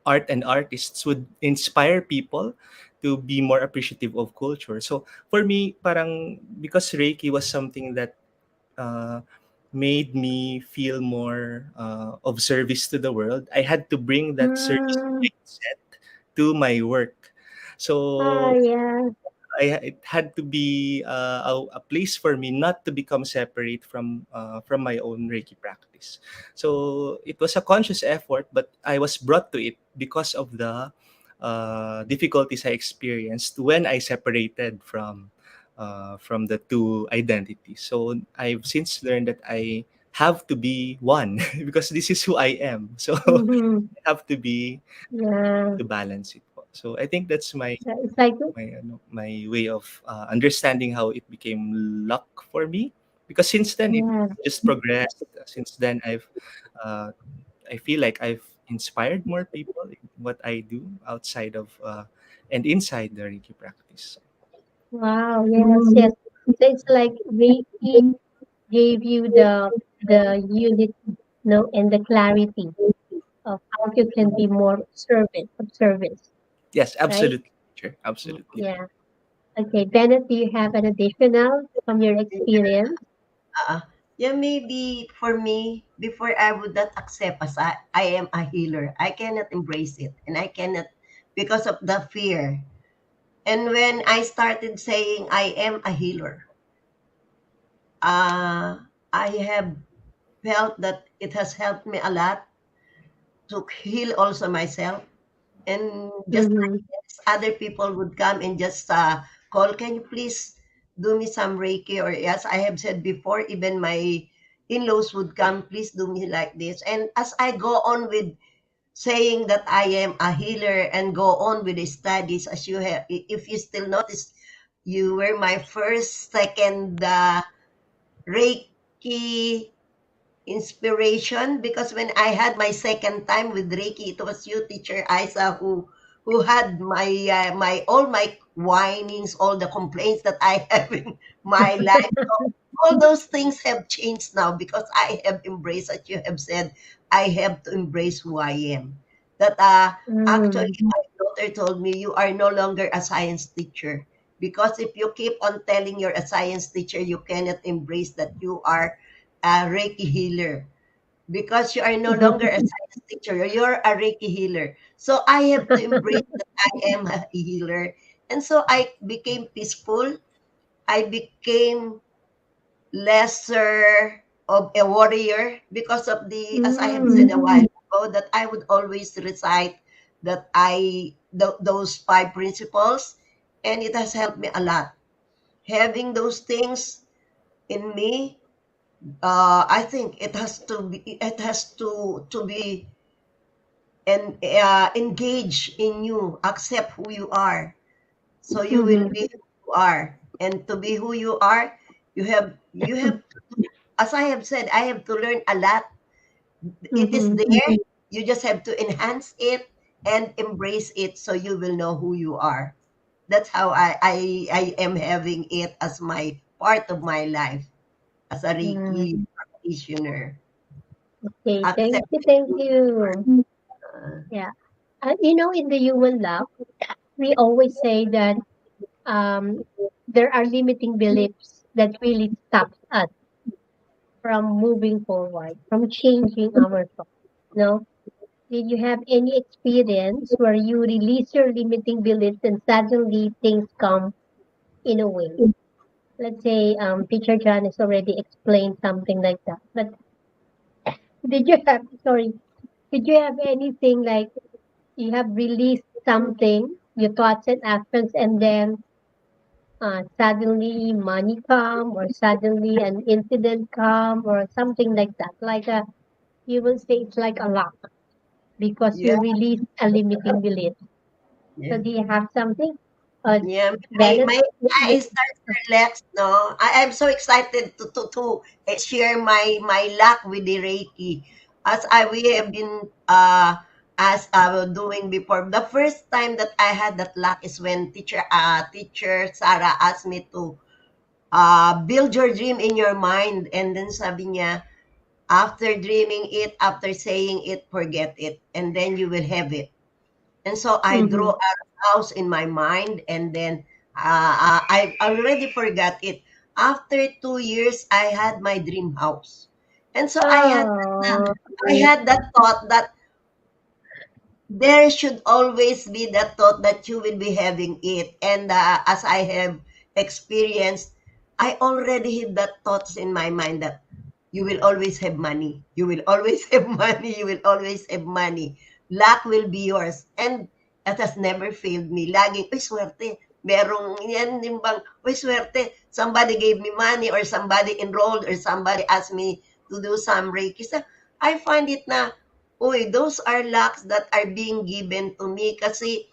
art and artists would inspire people to be more appreciative of culture. So for me, parang because Reiki was something that uh, made me feel more of service to the world, I had to bring that service Mm. mindset to my work. Ah, So yeah. it had to be a place for me not to become separate from my own Reiki practice. So it was a conscious effort, but I was brought to it because of the difficulties I experienced when I separated from the two identities. So I've since learned that I have to be one because this is who I am. So Mhm. I have to be Yeah. to balance it po. So I think that's my So it's like my way of understanding how it became luck for me, because since then it yeah. just progressed. Since then uh, I feel like I've inspired more people in what I do outside of and inside the Reiki practice. Wow. Yes. Yes. So it's like Reiki gave you the unity, no, and the clarity of how you can be more of service, Yes, right? absolutely, sure, absolutely. Yeah. Okay, Bennett, do you have an additional from your experience? Uh, yeah, maybe for me, before I would not accept as I am a healer. I cannot embrace it, and I cannot because of the fear. And when I started saying I am a healer, uh, I have felt that it has helped me a lot to heal also myself. And just like Mm-hmm. this, other people would come and just call, can you please? do me some Reiki, or as I have said before, even my in-laws would come, please do me like this. And as I go on with saying that I am a healer and go on with the studies, as you have, if you still notice, you were my first, second Reiki inspiration, because when I had my second time with Reiki, it was you, Teacher Isa, who had my all my whinings, all the complaints that I have in my life. So all those things have changed now because I have embraced, as you have said, I have to embrace who I am. That actually Mm. my daughter told me, you are no longer a science teacher, because if you keep on telling you're a science teacher, you cannot embrace that you are a Reiki healer, because you are no longer a science teacher, you're a Reiki healer. So I have to embrace that I am a healer. And so I became peaceful. I became lesser of a warrior because of the, as I have said Mm. a while ago, that I would always recite that those five principles, and it has helped me a lot. Having those things in me, I think it has to be and engage in you, accept who you are, so you will Mhm. be who you are, and to be who you are, you have as I have said, I have to learn a lot. It is Mhm. there. You just have to enhance it and embrace it, so you will know who you are. That's how I am having it as my part of my life as a Mm. Reiki practitioner. Okay, thank Accept you, it. thank you. Yeah. In the human lab, we always say that um, there are limiting beliefs that really stops us from moving forward, from changing our thoughts. No? Did you have any experience where you release your limiting beliefs and suddenly things come in a way? Let's say Teacher John has already explained something like that. But did you have, sorry, did you have anything like you have released something, your thoughts and actions, and then suddenly money come, or suddenly an incident come, or something like that? Like you will say it's like a luck because Yeah, you release a limiting belief. So yeah. do you have something? Uh, Yeah, Bennett? I start to relax, no? I'm so excited to share my luck with the Reiki. We have been as I was doing before. The first time that I had that luck is when teacher Sarah asked me to build your dream in your mind, and then sabi niya, after dreaming it, after saying it, forget it, and then you will have it. And so I Mm-hmm. draw a house in my mind, and then I already forgot it. After 2 years, I had my dream house. And so Oh, I had that thought that there should always be that thought that you will be having it. And as I have experienced, I already have that thoughts in my mind that you will always have money. You will always have money. You will always have money. Luck will be yours. And that has never failed me. Laging, uy, swerte. Merong yan, yung bang, uy, swerte. Somebody gave me money, or somebody enrolled, or somebody asked me to do some Reiki. So I find it na, uy, those are lucks that are being given to me, kasi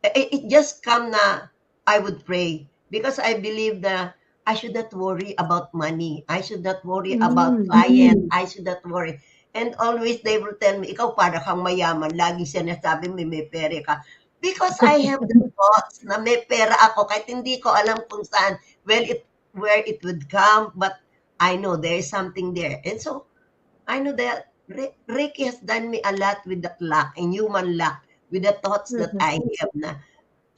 it just come na I would pray, because I believe na I should not worry about money. I should not worry about mm, client. I should not worry. And always they will tell me, ikaw para kang mayaman. Lagi sinasabi may pera ka. Because I have the thoughts na may pera ako kahit hindi ko alam kung saan, where it would come, but I know there is something there. And so I know that Reiki has done me a lot with that luck, and human luck, with the thoughts that mhm, I have na,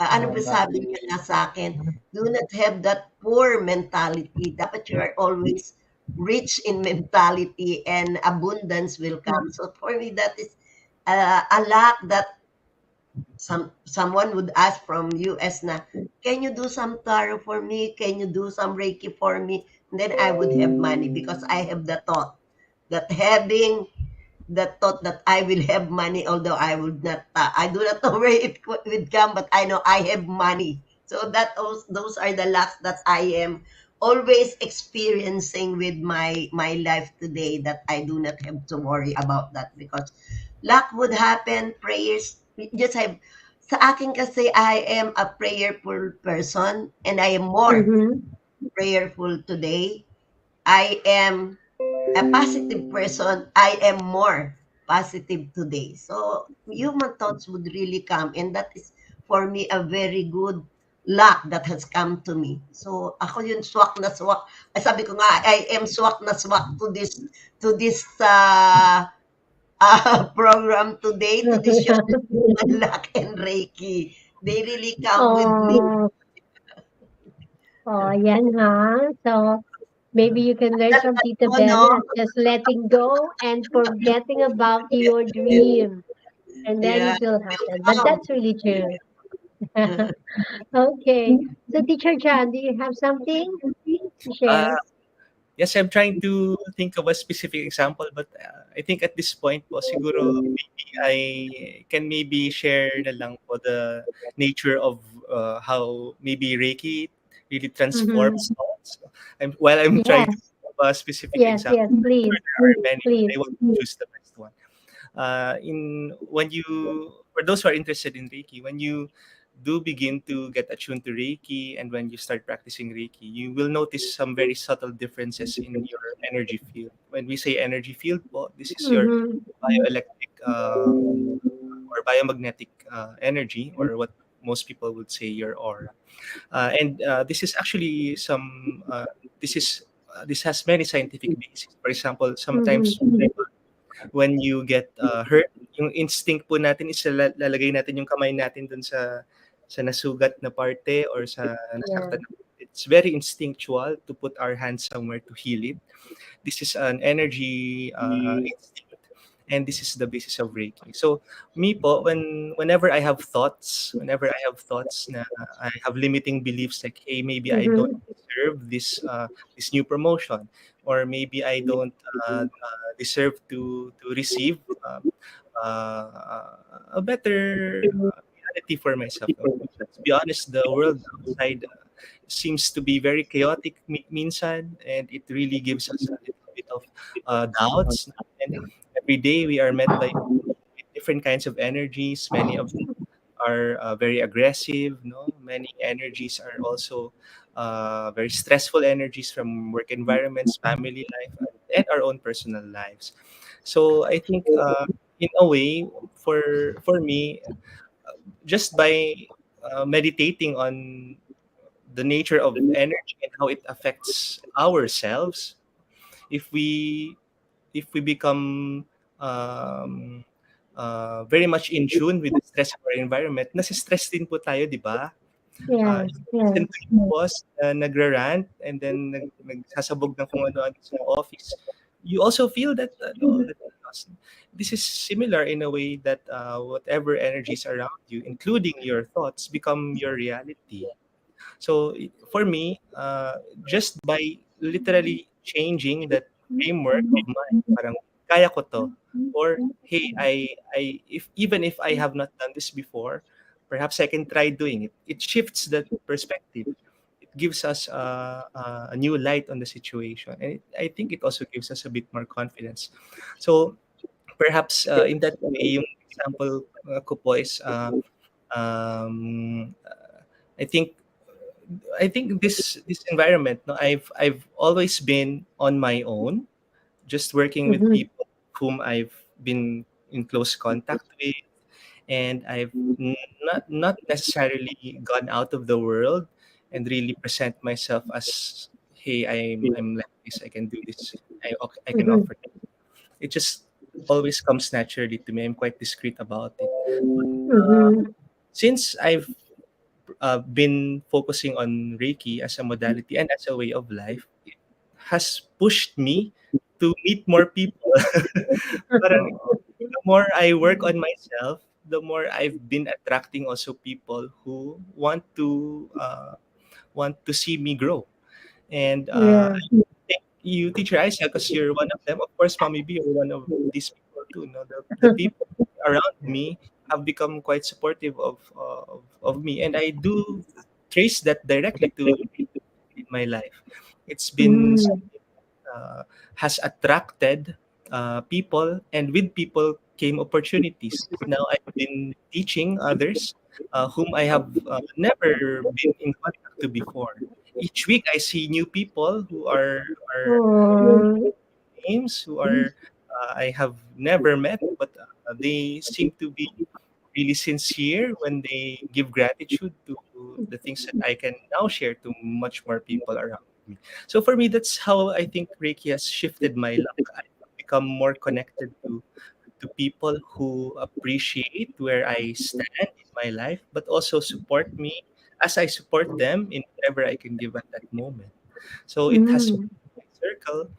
ano ba sabi niya nga sa akin, do not have that poor mentality. Dapat you are always rich in mentality, and abundance will come. So for me, that is a luck that someone would ask from US na, can you do some tarot for me? Can you do some Reiki for me? And then I would have money, because I have the thought that having the thought that I will have money, although I would not, I do not know where it would come, but I know I have money. So those are the lacks that I am always experiencing with my life today, that I do not have to worry about that, because luck would happen, prayers just have. Sa akin kasi, I am a prayerful person, and I am more Mm-hmm. prayerful today. I am a positive person, I am more positive today. So human thoughts would really come, and that is for me a very good luck that has come to me. So ako yun, swak na swak. Ay, sabi ko nga, I am swak na swak to this program today, to this show, Human Luck and Reiki. They really come with me. Oh, oh, yan ha. So, maybe you can learn That, from Tita oh no, Bella, just letting go and forgetting about your dream, and then yeah, it will it happen. But will come. that's really true. Okay. So, Teacher Chan, do you have something to share? Uh, yes, I'm trying to think of a specific example, but I think at this point po, siguro maybe I can maybe share na lang po the nature of how maybe Reiki really transforms Mm-hmm. thoughts. While I'm trying to Yes, think of a specific yes, example, yes. sure Please, there are many, but I please. want to choose the best one. In when you For those who are interested in Reiki, when you do begin to get attuned to Reiki and when you start practicing Reiki, you will notice some very subtle differences in your energy field. When we say energy field po, this is your Mm-hmm. bioelectric or biomagnetic energy, or what most people would say your aura. And this is actually this has many scientific bases. For example, sometimes Mm-hmm. when you get hurt, yung instinct po natin is lalagay natin yung kamay natin dun sa nasugat na parte or sa Yeah. nasaktan na parte. It's very instinctual to put our hands somewhere to heal it. This is an energy instinct, and this is the basis of Reiki. So me po, whenever I have thoughts na I have limiting beliefs like, hey, maybe I don't Mm-hmm. deserve this new promotion, or maybe I don't deserve to receive a better reality for myself. Let's be honest, the world outside seems to be very chaotic minsan, and it really gives us a little bit of doubts. And every day we are met by different kinds of energies. Many of them are very aggressive. No, many energies are also very stressful energies from work environments, family life, and our own personal lives. So I think, in a way, for me, just by meditating on the nature of energy and how it affects ourselves, if we become um, very much in tune with the stress of our environment, nasi-stress din po tayo, di ba? Yes, If you listen yes. to your boss na nagra-rant and then nagsasabog ng kung ano-ano sa office, you also feel that that loss. This is similar in a way that whatever energies around you, including your thoughts, become your reality. So for me, just by literally changing that framework of mine, parang kaya ko to, or hey, I if even if I have not done this before, perhaps I can try doing it. It shifts that perspective. It gives us a new light on the situation, and I think it also gives us a bit more confidence. So perhaps in that way, yung example ko po is um, I think this environment, no, I've always been on my own, just working with Mm-hmm. people whom I've been in close contact with, and I've not necessarily gone out of the world and really present myself as, hey, I'm like this, I can do this, I can Mm-hmm. offer. It just always comes naturally to me. I'm quite discreet about it. Mm-hmm. Since I've been focusing on Reiki as a modality and as a way of life, it has pushed me to meet more people. Parang the more I work on myself, the more I've been attracting also people who want to see me grow. And Yeah. I thank you, Teacher Isaac, because you're one of them. Of course, Mommy B, you're one of these people too. No, the people around me have become quite supportive of me, and I do trace that directly to in my life. It's been Mm. uh, has attracted people, and with people came opportunities. Now I've been teaching others whom I have never been in contact to before. Each week I see new people who are Oh. names who are I have never met, but they seem to be really sincere when they give gratitude to the things that I can now share to much more people around me. So for me, that's how I think Reiki has shifted my luck. I've become more connected to people who appreciate where I stand in my life, but also support me as I support them in whatever I can give at that moment. So it has Mm. my circle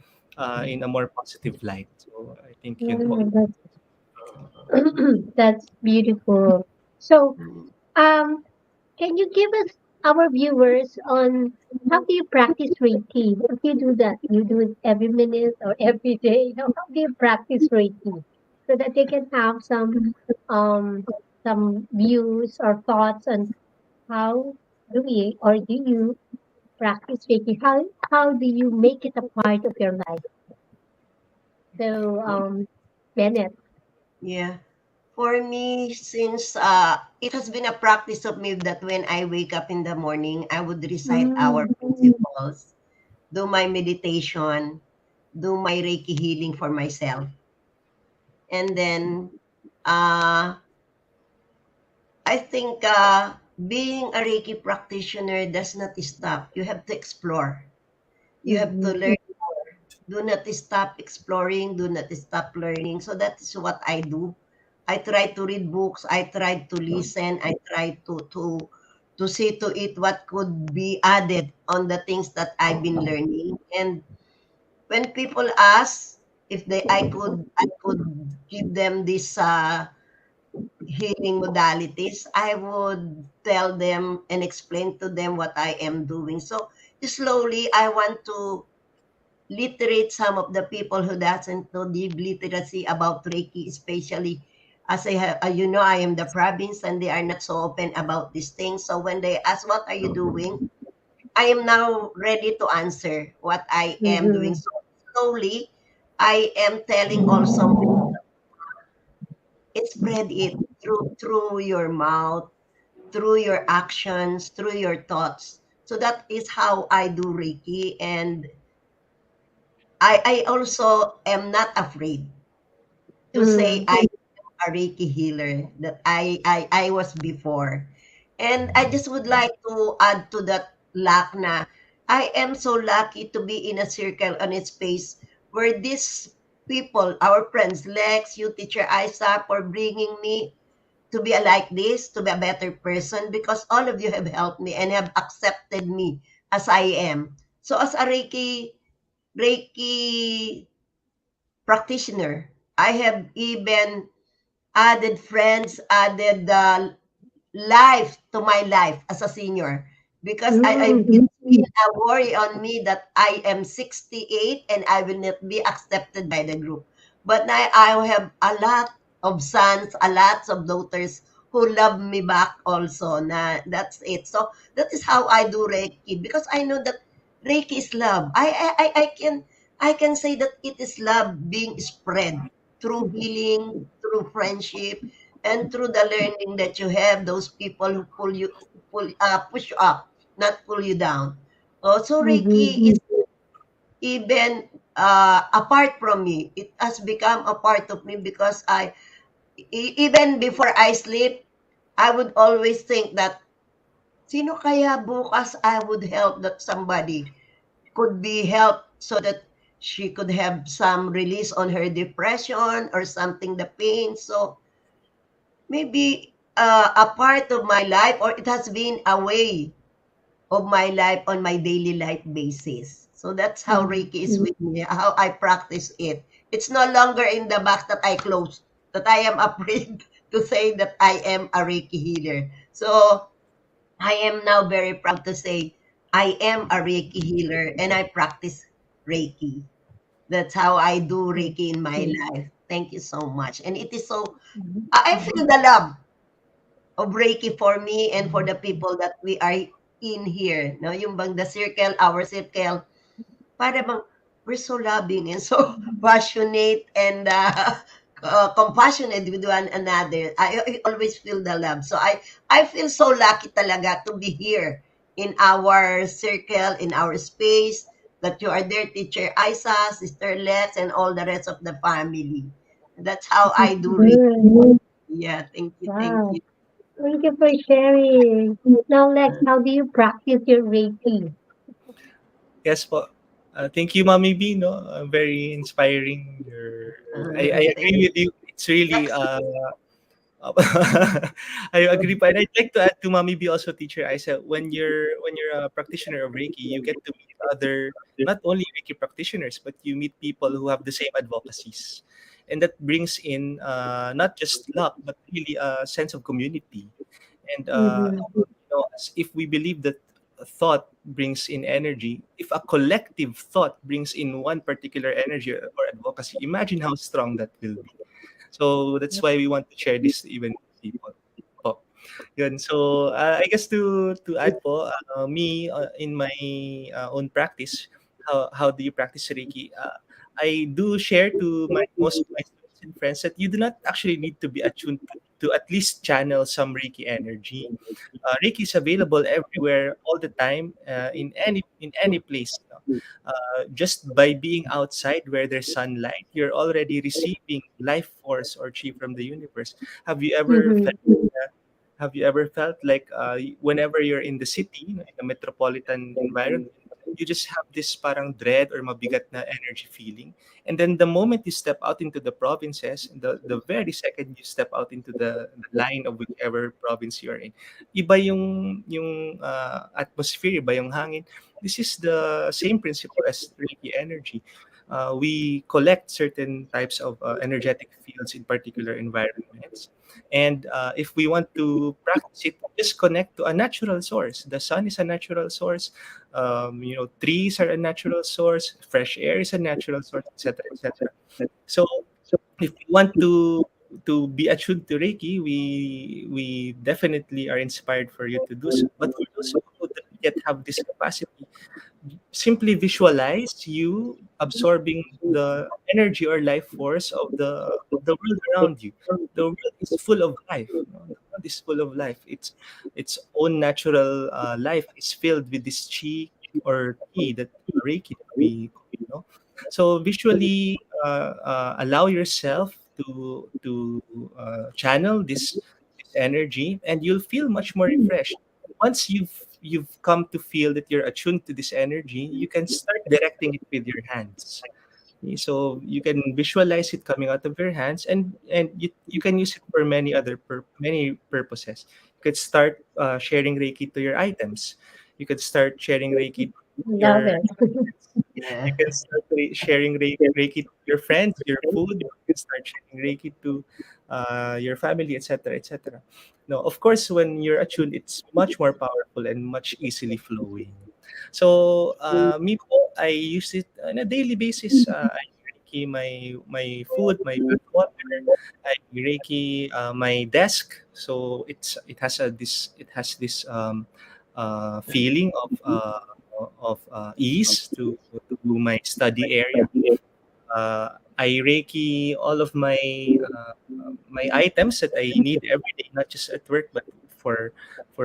in a more positive light. So I think yun po. Mm, that's beautiful. So, um, can you give us our viewers on how do you practice Reiki? If you do that, you do it every minute or every day. How do you practice Reiki so that they can have um some views or thoughts on how do we or do you practice Reiki? How do you make it a part of your life? So, Bennett. Yeah. For me, since it has been a practice of me that when I wake up in the morning, I would recite our Mm, principles, do my meditation, do my Reiki healing for myself. And then uh, I think being a Reiki practitioner does not stop. You have to explore. You have to mhm, learn. Do not stop exploring. Do not stop learning. So that is what I do. I try to read books. I try to listen. I try to see to it what could be added on the things that I've been learning. And when people ask if I could give them this healing modalities, I would tell them and explain to them what I am doing. So slowly, I want to literate some of the people who doesn't know deep literacy about Reiki, especially as I have, I am the province and they are not so open about these things. So when they ask, what are you doing? I am now ready to answer what I am doing. mhm, So slowly, I am telling also spread it through your mouth, through your actions, through your thoughts. So that is how I do Reiki, and I also am not afraid to say mm, I am a Reiki healer that I was before. And I just would like to add to that luck na I am so lucky to be in a circle and a space where these people, our friends, Lex, you, teacher Isa, for bringing me to be like this, to be a better person, because all of you have helped me and have accepted me as I am. So as a Reiki practitioner, I have even added friends, added life to my life as a senior, because mm, it's been a worry on me that I am 68 and I will not be accepted by the group. But now I have a lot of sons, a lot of daughters who love me back also. Na that's it. So that is how I do Reiki, because I know that Reiki is love. I can say that it is love being spread through healing, through friendship, and through the learning that you have, those people who push you up, not pull you down. Also, mhm, Reiki is even apart from me. It has become a part of me because even before I sleep, I would always think that sino kaya bukas I would help that somebody could be helped so that she could have some release on her depression or something, the pain. So maybe a part of my life, or it has been a way of my life on my daily life basis. So that's how mhm, Reiki is with me, how I practice it. It's no longer in the box that I close, that I am afraid to say that I am a Reiki healer. So I am now very proud to say I am a Reiki healer and I practice Reiki. That's how I do mm, Reiki in my life. Thank you so much. And it is so, mhm, I feel the love of Reiki for me and for the people that we are in here, no? Yung bang the circle, our circle, para bang we're so loving and so passionate and compassionate with one another. I always feel the love. So I feel so lucky talaga to be here in our circle, in our space, that you are there, Teacher Isa, Sister Let's, and all the rest of the family. That's how I do it. Good. Yeah, thank you, thank Wow. you. Thank you for sharing. Now, Lex, how do you practice your Reiki? Yes po. Thank you, Mommy B. No, very inspiring. I Thank agree with you. It's really That's I agree, but I'd like to add to Mommy B also, Teacher Isa. When you're a practitioner of Reiki, you get to meet other not only Reiki practitioners, but you meet people who have the same advocacies, and that brings in not just luck, but really a sense of community. And Mm-hmm. if we believe that thought brings in energy, if a collective thought brings in one particular energy or advocacy, imagine how strong that will be. So that's why we want to share this to even people po. Yun. So I guess to add po, me in my own practice, how do you practice Reiki? I do share to my most of my students and friends that you do not actually need to be attuned to at least channel some Reiki energy. Reiki is available everywhere, all the time, in any place. No? Just by being outside where there's sunlight, you're already receiving life force or chi from the universe. Have you ever Mm-hmm. felt? Have you ever felt like whenever you're in the city, in a metropolitan environment, you just have this parang dread or mabigat na energy feeling, and then the moment you step out into the provinces, the very second you step out into the line of whichever province you're in, iba yung atmosphere, iba yung hangin. This is the same principle as Reiki energy. We collect certain types of energetic fields in particular environments. And if we want to practice it, just connect to a natural source. The sun is a natural source. Trees are a natural source. Fresh air is a natural source, etc., etc. So if we want to be attuned to Reiki, we definitely are inspired for you to do so. But for those who don't yet have this capacity, simply visualize you absorbing the energy or life force of the world around you. The world is full of life. The world is full of life. Its own natural life is filled with this chi or ki, that Reiki that we so visually allow yourself to channel this energy, and you'll feel much more refreshed. Once you've come to feel that you're attuned to this energy, you can start directing it with your hands. Okay, so you can visualize it coming out of your hands, and you can use it for many purposes. You could start sharing Reiki to your items. You could start sharing Reiki to Love your it. you yeah. can start sharing Reiki to your friends, your food. You can start sharing Reiki to your family, etc., etc. No, of course, when you're attuned, it's much more powerful and much easily flowing. So, me po, I use it on a daily basis. I Reiki my food, my water. I Reiki my desk. So it has this feeling of ease to my study area. I Reiki all of my items that I need every day, not just at work, but for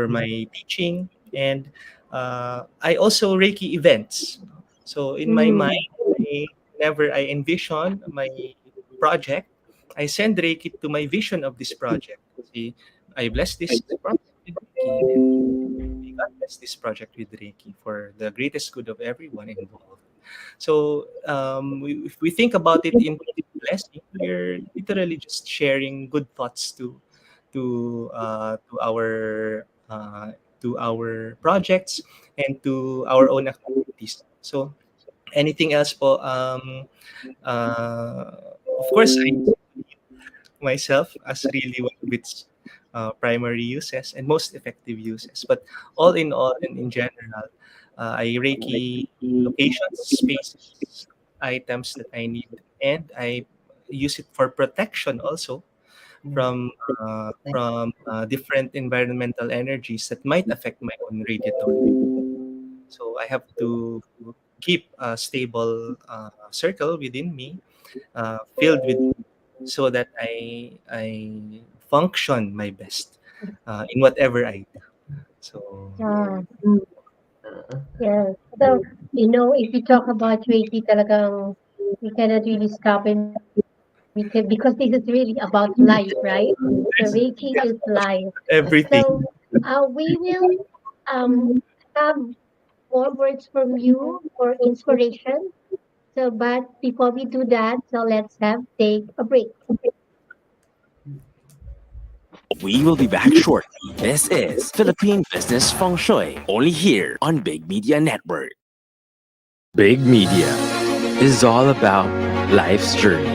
my teaching. And I also Reiki events. So in my Mm. mind, whenever I envision my project, I send Reiki to my vision of this project. See, I bless this project with Reiki, and may God bless this project with Reiki for the greatest good of everyone involved. So if we think about it in blessing, we're literally just sharing good thoughts to our projects and to our own activities. So anything else po? Of course, I myself as really one of its primary uses and most effective uses. But all in all, and in general, I Reiki locations, spaces, items that I need, and I use it for protection also. from different environmental energies that might affect my own radiatory. So I have to keep a stable circle within me, filled with, so that I function my best in whatever I do. So Ah, Uh, yes. So, if we talk about Reiki, talagang we cannot really stop and we can, because this is really about life, right? So Reiki is life. everything. So, we will have more words from you for inspiration. So, but before we do that, so let's take a break. We will be back shortly. This is Philippine Business Feng Shui, only here on Big Media Network. Big Media is all about life's journey.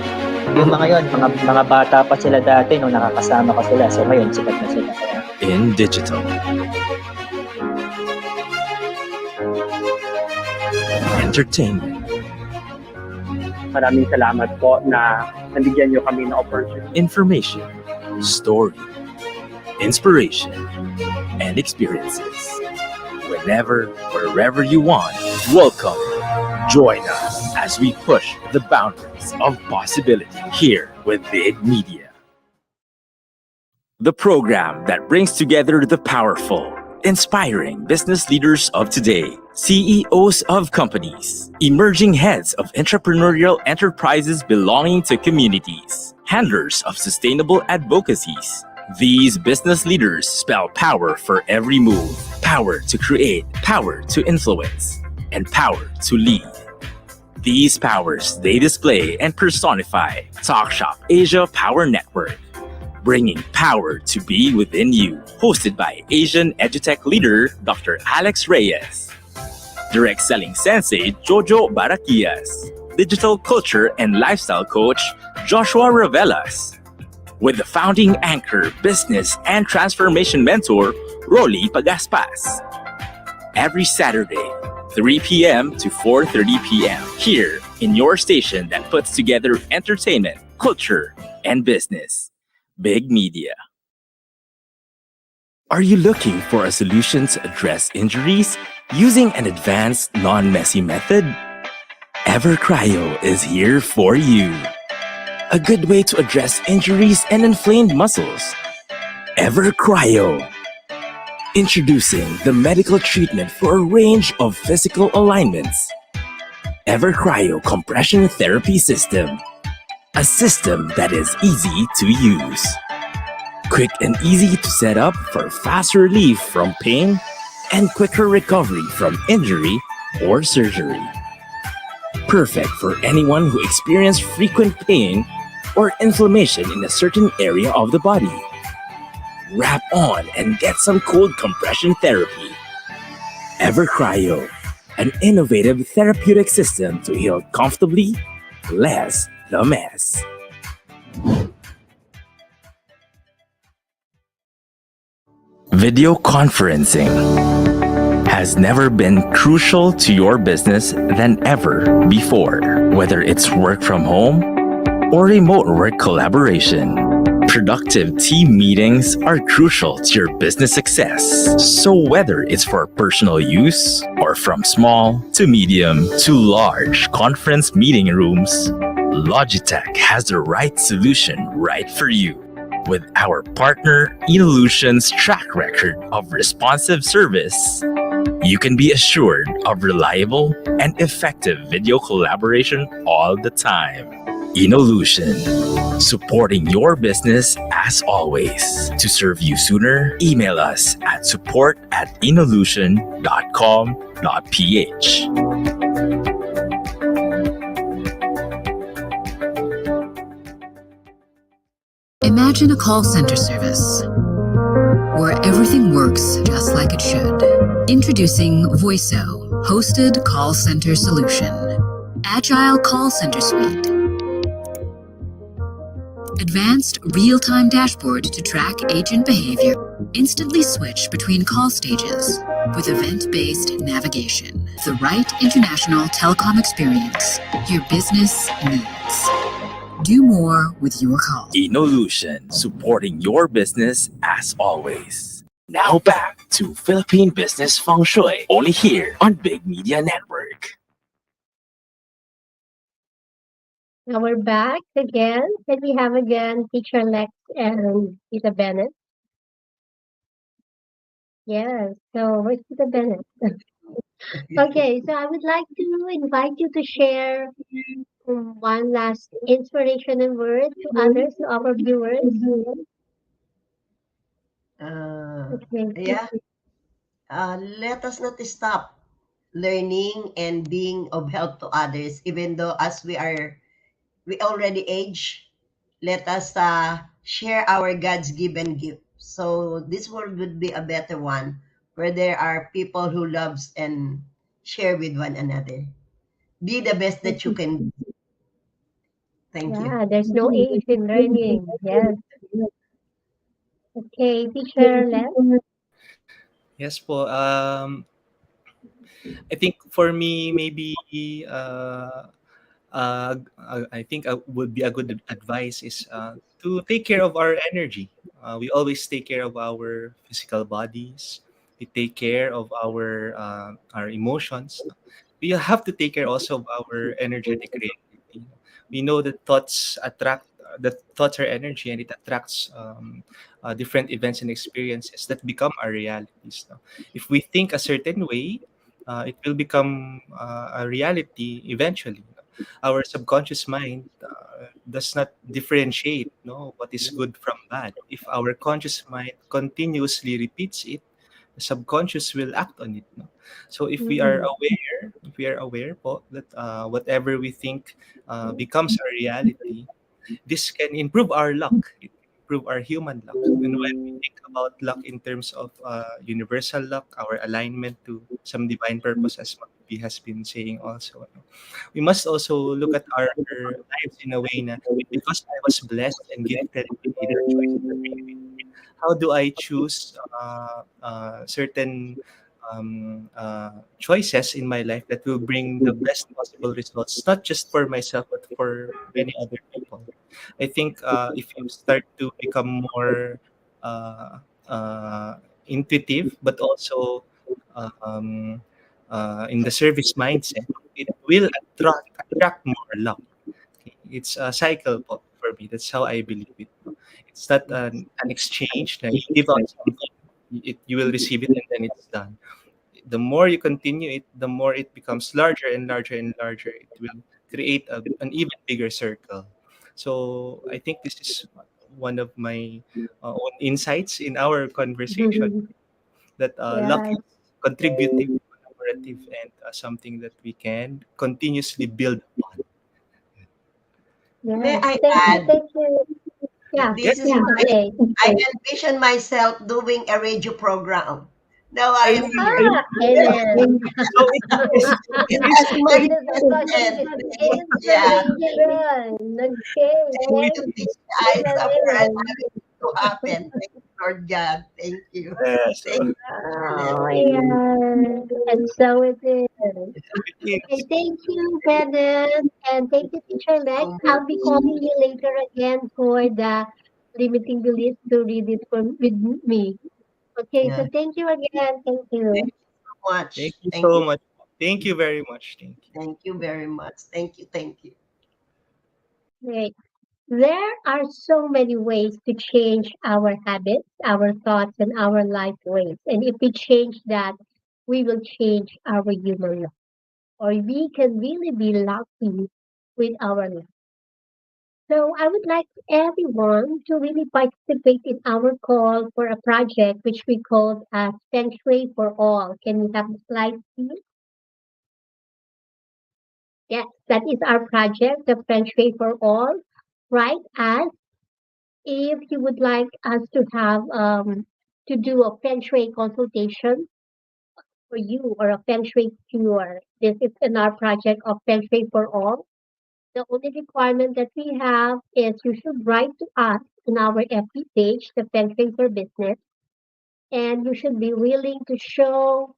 Yung mga yun, mga bata pa sila dati nung nakakasama ko sila. So ngayon, sikat na sila. Kaya In digital, entertainment, Maraming salamat po na nabigyan niyo kami ng opportunity. information, story, inspiration, and experiences. Whenever, wherever you want, welcome. Join us as we push the boundaries of possibility here with Big Media. The program that brings together the powerful, inspiring business leaders of today, CEOs of companies, emerging heads of entrepreneurial enterprises belonging to communities, handlers of sustainable advocacies. These business leaders spell power for every move, power to create, power to influence, and power to lead. These powers they display and personify. Talk Shop Asia Power Network, bringing power to be within you. Hosted by Asian EduTech leader Dr. Alex Reyes, direct selling sensei Jojo Barakias, digital culture and lifestyle coach Joshua Ravelas, with the founding anchor, business and transformation mentor Rolly Pagaspas. Every Saturday, 3 p.m. to 4:30 p.m. here in your station that puts together entertainment, culture, and business. Big Media. Are you looking for a solution to address injuries using an advanced, non-messy method? EverCryo is here for you. A good way to address injuries and inflamed muscles. EverCryo. Introducing the medical treatment for a range of physical alignments. EverCryo Compression Therapy System. A system that is easy to use. Quick and easy to set up for fast relief from pain and quicker recovery from injury or surgery. Perfect for anyone who experiences frequent pain or inflammation in a certain area of the body. Wrap on and get some cold compression therapy. EverCryo, an innovative therapeutic system to heal comfortably, less the mess. Video conferencing has never been crucial to your business than ever before, whether it's work from home or remote work collaboration. Productive team meetings are crucial to your business success. So whether it's for personal use or from small to medium to large conference meeting rooms, Logitech has the right solution right for you. With our partner Evolution's track record of responsive service, you can be assured of reliable and effective video collaboration all the time. Inolution, supporting your business as always. To serve you sooner, email us at support@inolution.com.ph. Imagine a call center service where everything works just like it should. Introducing Voiso, hosted call center solution. Agile call center suite. Advanced real-time dashboard to track agent behavior. Instantly switch between call stages with event-based navigation. The right international telecom experience your business needs. Do more with your call. Inolution, supporting your business as always. Now back to Philippine Business Feng Shui, only here on Big Media Network. Now we're back again. Can we have again Teacher Lex and Tita Bennett? Yes. So where's Tita Bennett? Okay, so I would like to invite you to share one last inspirational word to others, to our viewers. Okay. Yeah, let us not stop learning and being of help to others, even though as we already age, let us share our God's given gift. So this world would be a better one where there are people who loves and share with one another. Be the best that you can be. Thank you. Yeah, there's no age in learning. Yes. Okay, Teacher Les. Yes po. I think for me, maybe I think would be a good advice is to take care of our energy. We always take care of our physical bodies. We take care of our emotions. We have to take care also of our energetic creativity. We know that thoughts attract. That thoughts are energy, and it attracts different events and experiences that become our realities. No? If we think a certain way, it will become a reality eventually. Our subconscious mind does not differentiate what is good from bad. If our conscious mind continuously repeats it, the subconscious will act on it. No? So if we are aware po, that whatever we think becomes a reality, this can improve our luck. It can improve our human luck. And when we think about luck in terms of universal luck, our alignment to some divine purpose, as Mabi has been saying also, no? We must also look at our lives in a way na because I was blessed and gifted with either choice or free will, how do I choose certain choices in my life that will bring the best possible results, not just for myself, but for many other people. I think if you start to become more uh, uh, intuitive, but also um, in the service mindset, it will attract more luck. It's a cycle for me. That's how I believe it. It's not an exchange. That you give out something, you will receive it, and then it's done. The more you continue it, the more it becomes larger and larger and larger. It will create an even bigger circle. So I think this is one of my own insights in our conversation, that luck Yes. is contributive, collaborative, and something that we can continuously build upon. May Yes. I Thank you. add Thank you. that Yeah. this is Yeah. Okay. I envision myself doing a radio program. Now I I am really, here. I Ah, amen. so It it is has This my is a source of present. Yeah, inspiration. Okay. thank we, Thank you, you. these eyes are Amen. allowing it to happen. Thank you, Lord God. Thank you. Thank so you, Lord. Oh, yes. And so it is. it Okay, is. thank you, Bennett, and thank you, Teacher Lex. So I'll be calling you later again for the limiting beliefs to read it with me. Okay, yeah. so thank you again. Thank Thank you. you so Thank much. you Thank so you. much. Thank you very much. Thank you. Thank you very much. Thank you. Thank you. Great. There are so many ways to change our habits, our thoughts, and our life ways. And if we change that, we will change our human life. Or we can really be lucky with our life. So I would like everyone to really participate in our call for a project which we called Feng Shui for All. Can we have the slide, please? Yes, that is our project, the Feng Shui for All. Right? As if you would like us to have to do a Feng Shui consultation for you or a Feng Shui cure. This is in our project of Feng Shui for All. The only requirement that we have is you should write to us in our FB page, the Feng Shui for Business, and you should be willing to show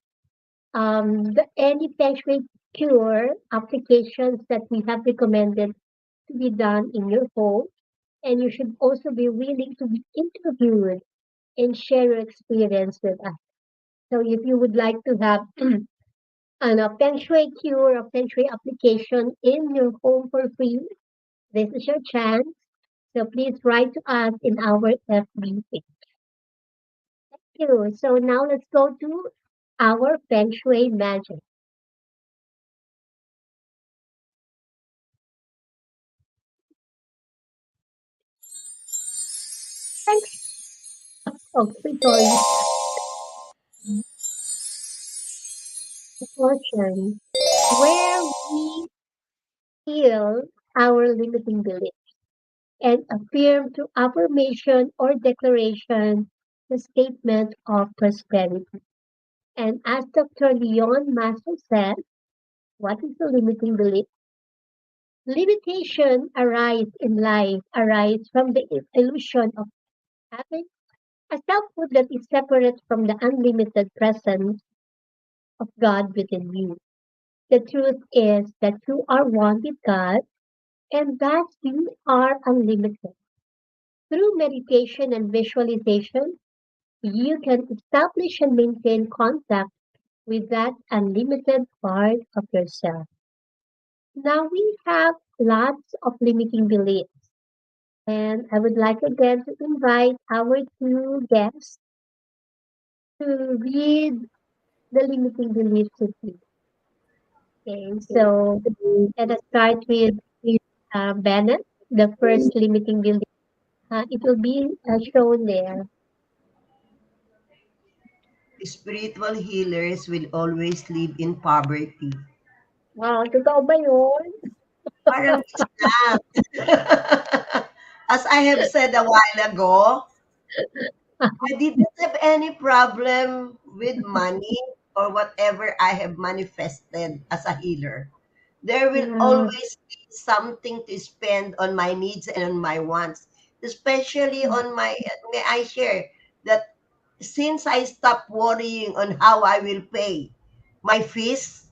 any Feng Shui cure applications that we have recommended to be done in your home, and you should also be willing to be interviewed and share your experience with us. So if you would like to have a Feng Shui cure, a Feng Shui application in your home for free, this is your chance. So please write to us in our FB page. Thank you. So now let's go to our Feng Shui magic. Thanks. Oh, sorry. Portion where we heal our limiting beliefs and affirm through affirmation or declaration the statement of prosperity. And as Dr. Leon Master said, what is the limiting belief? Limitation arise in life, arise from the illusion of having a selfhood that is separate from the unlimited presence of God within you. The truth is that you are one with God and that you are unlimited. Through meditation and visualization, you can establish and maintain contact with that unlimited part of yourself. Now we have lots of limiting beliefs, and I would like again to invite our two guests to read the limiting beliefs with you. Okay, so let us start with Bennett, the first limiting belief. It will be shown there. Spiritual healers will always live in poverty. Wow, totoo ba yun? Parang it's not. As I have said a while ago, I didn't have any problem with money or whatever I have manifested as a healer. There will Yeah. always be something to spend on my needs and on my wants, especially on my, may I share that since I stopped worrying on how I will pay my fees,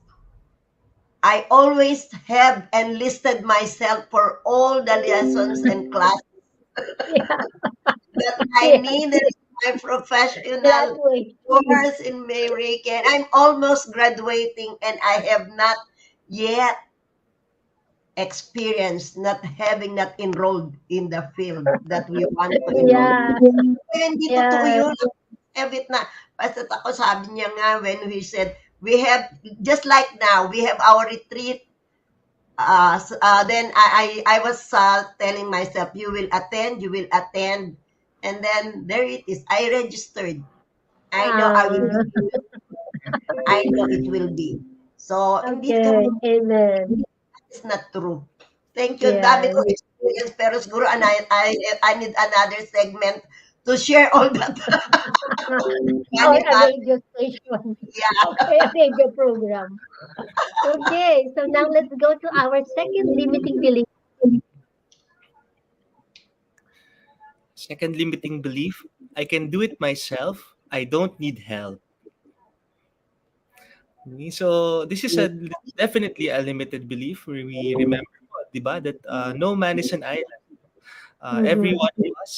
I always have enlisted myself for all the lessons and classes Yeah. that I Yeah. needed in my professional Graduation. course in Reiki. And I'm almost graduating and I have not yet experienced not having not enrolled in the field that we want to enroll. Yeah. Kaya hindi totoo Yeah. yun. Have it na. Basta ako sabi niya nga when he said, we have, just like now, we have our retreat. Then I was telling myself, you will attend. And then there it is. I registered. I know I will be. Ah, I know it will be. So, hindi ka okay. Amen. it's not true. Thank you. Ang dami Yes. kong experience, pero siguro I need another segment to share all that. Or a Manifest. radio station. Yeah. Okay, a radio program. Okay, so now let's go to our second limiting belief. Second limiting belief, I can do it myself. I don't need help. Okay, so this is definitely a limited belief where we remember, diba, that no man is an island. Every Mm-hmm. one of us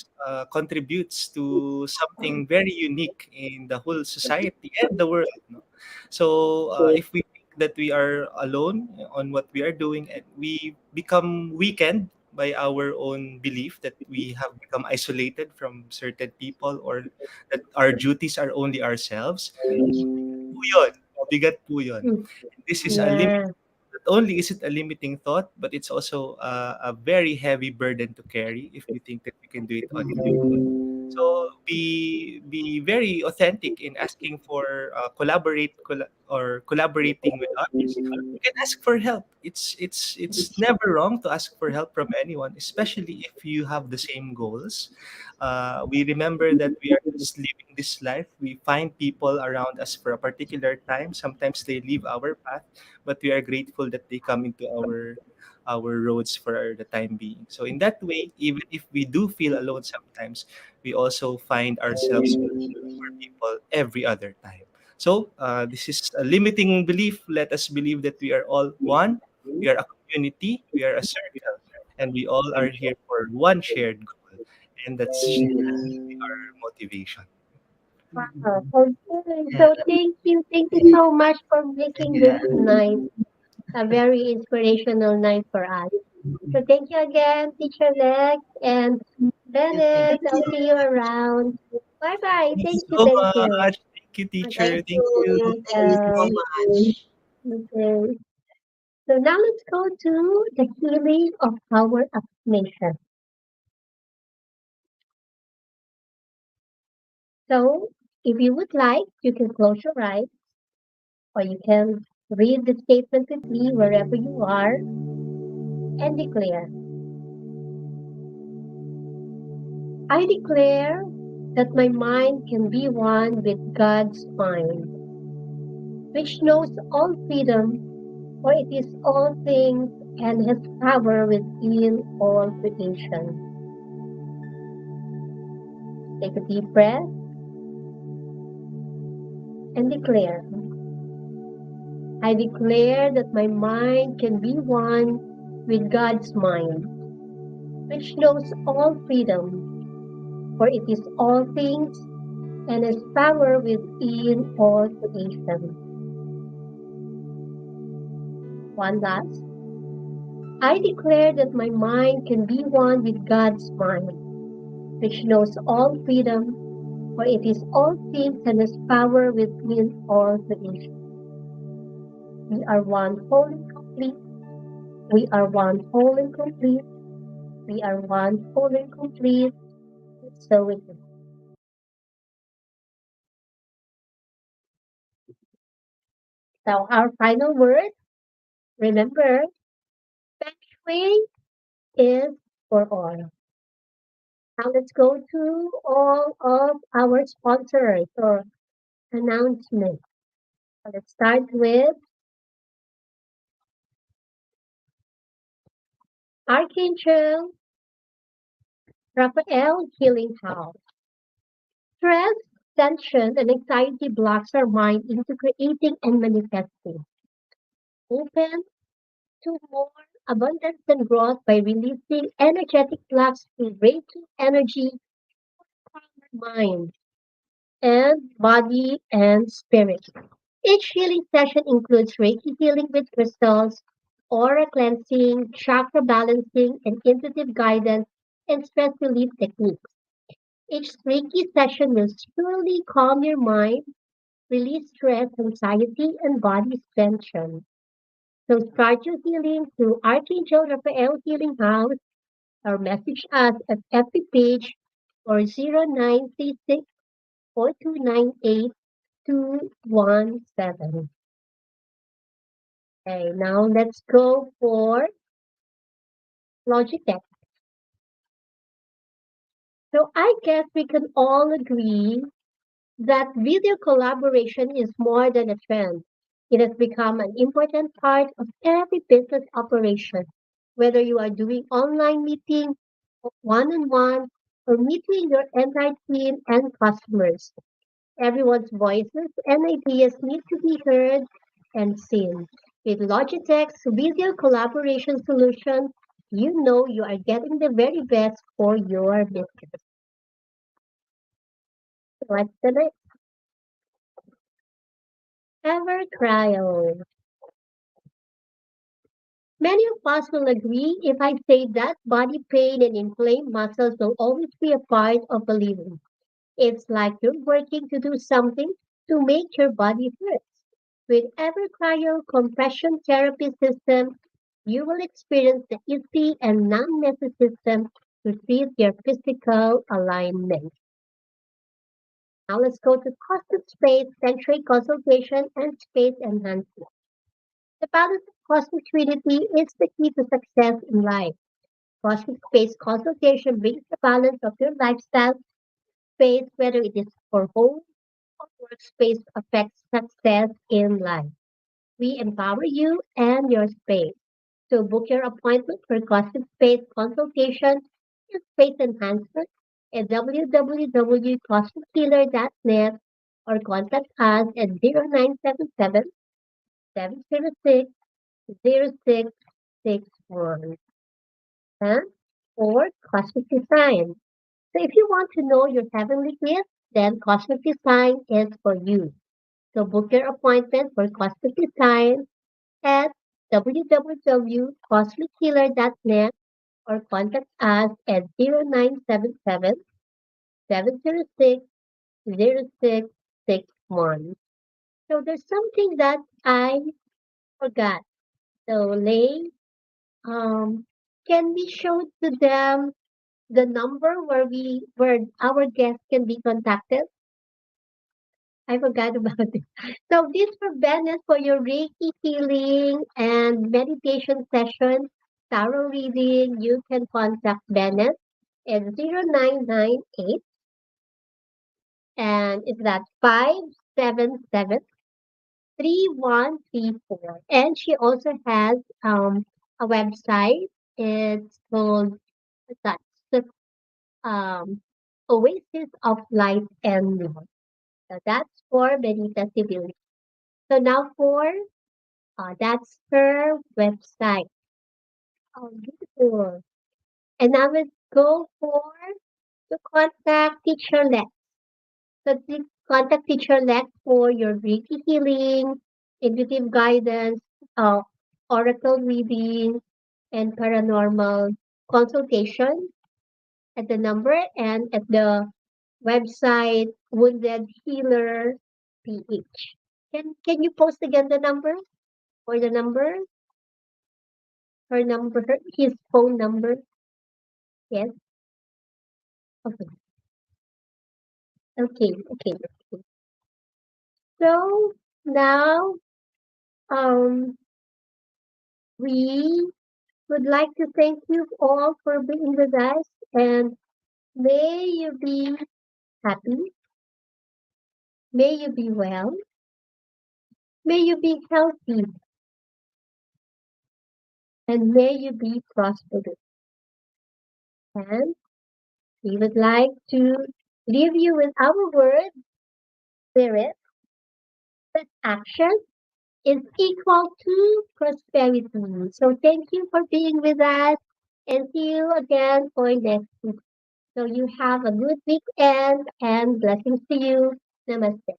contributes to something very unique in the whole society and the world. No? So if we think that we are alone on what we are doing, and we become weakened by our own belief that we have become isolated from certain people or that our duties are only ourselves, po yun. Mabigat po yun. This is a limit. Yeah. Not only is it a limiting thought, but it's also a very heavy burden to carry if you think that you can do it on your own. So be very authentic in asking for or collaborating with others. You can ask for help. It's never wrong to ask for help from anyone, especially if you have the same goals. We remember that we are just living this life. We find people around us for a particular time. Sometimes they leave our path, but we are grateful that they come into our roads for the time being. So in that way, even if we do feel alone sometimes, we also find ourselves for people every other time. So this is a limiting belief. Let us believe that we are all one. We are a community. We are a circle. and we all are here for one shared goal, and that's really our motivation. Wow. Okay. So thank you. Thank you so much for making this night a very inspirational night for us. So thank you again, Teacher Lex and Bennett. Thank I'll see you around. Bye bye. Thank you Thank you. so Thank you. much. Thank you, teacher. thank Thank you. you. Thank you so much. Okay. So now let's go to the healing of our affirmation. So if you would like, you can close your eyes or you can read the statement with me wherever you are and declare. I declare that my mind can be one with God's mind, which knows all freedom, for it is all things and has power within all creation. Take a deep breath and declare. I declare that my mind can be one with God's mind, which knows all freedom, for it is all things and has power within all creation. One last. I declare that my mind can be one with God's mind, which knows all freedom, for it is all things and has power within all creation. We are one whole and complete. We are one whole and complete. We are one whole and complete. So it is. So our final word, remember, Feng Shui is for all. Now let's go to all of our sponsors or announcements. Let's start with Archangel Raphael Healing House. Stress, tension, and anxiety blocks our mind into creating and manifesting. Open to more abundance and growth by releasing energetic blocks through Reiki energy, mind, and body and spirit. Each healing session includes Reiki healing with crystals, aura cleansing, chakra balancing, and intuitive guidance and stress relief techniques. Each Reiki session will slowly calm your mind, release stress, anxiety, and body tension. So start your healing through Archangel Raphael Healing House or message us at FB page or 0936 4298 217. Okay, now let's go for Logitech. So I guess we can all agree that video collaboration is more than a trend. It has become an important part of every business operation, whether you are doing online meeting, one on one, or meeting your entire team and customers. Everyone's voices and ideas need to be heard and seen. With Logitech's video collaboration solution, you know you are getting the very best for your business. What's the next? Ever cryo. Many of us will agree if I say that body pain and inflamed muscles will always be a part of the living. It's like you're working to do something to make your body hurt. With Evercryo compression therapy system, you will experience the easy and non-messy system to treat your physical alignment. Now let's go to custom space, century consultation, and space enhancement. The balance of cosmic trinity is the key to success in life. Cosmic space consultation brings the balance of your lifestyle space, whether it is for home or workspace, affects success in life. We empower you and your space. So book your appointment for custom space consultation and space enhancement at www.cosmichealer.net or contact us at 0977 706 0661. and or cosmic design. So if you want to know your heavenly gift, then cosmic design is for you. So book your appointment for cosmic design at www.cosmichealer.net or contact us at 0977-706-0661. So there's something that I forgot. So Lay, um, can we show to them the number where our guests can be contacted? I forgot about it. So this for Bennett for your Reiki healing and meditation session, tarot reading. You can contact Bennett at 0998 and it's that 577-3134. And she also has a website. It's called that's the um Oasis of Light and Love. So that's for Benita Sevilla. So now for that's her website. Oh, beautiful. And I will go for the contact teacher Lex. So contact teacher Lex for your Reiki healing, intuitive guidance, uh, oracle reading, and paranormal consultation at the number and at the website Wounded Healer PH. Can you post again the number or the number? Her number, his phone number. Yes. Okay. Okay. Okay. Okay. So now, um, we would like to thank you all for being with us, and may you be happy, may you be well, may you be healthy, and may you be prosperous. And we would like to leave you with our word, spirit, that action is equal to prosperity. So thank you for being with us and see you again for next week. So you have a good weekend and blessings to you. Namaste.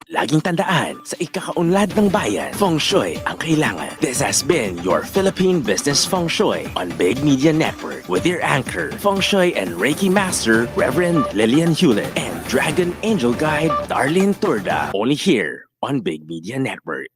Laging tandaan, sa ikakaunlad ng bayan, Feng Shui ang kailangan. This has been your Philippine Business Feng Shui on Big Media Network with your anchor, Feng Shui and Reiki Master, Reverend Lilian Hewlett, and Dragon Angel Guide, Darleen Turda, only here on Big Media Network.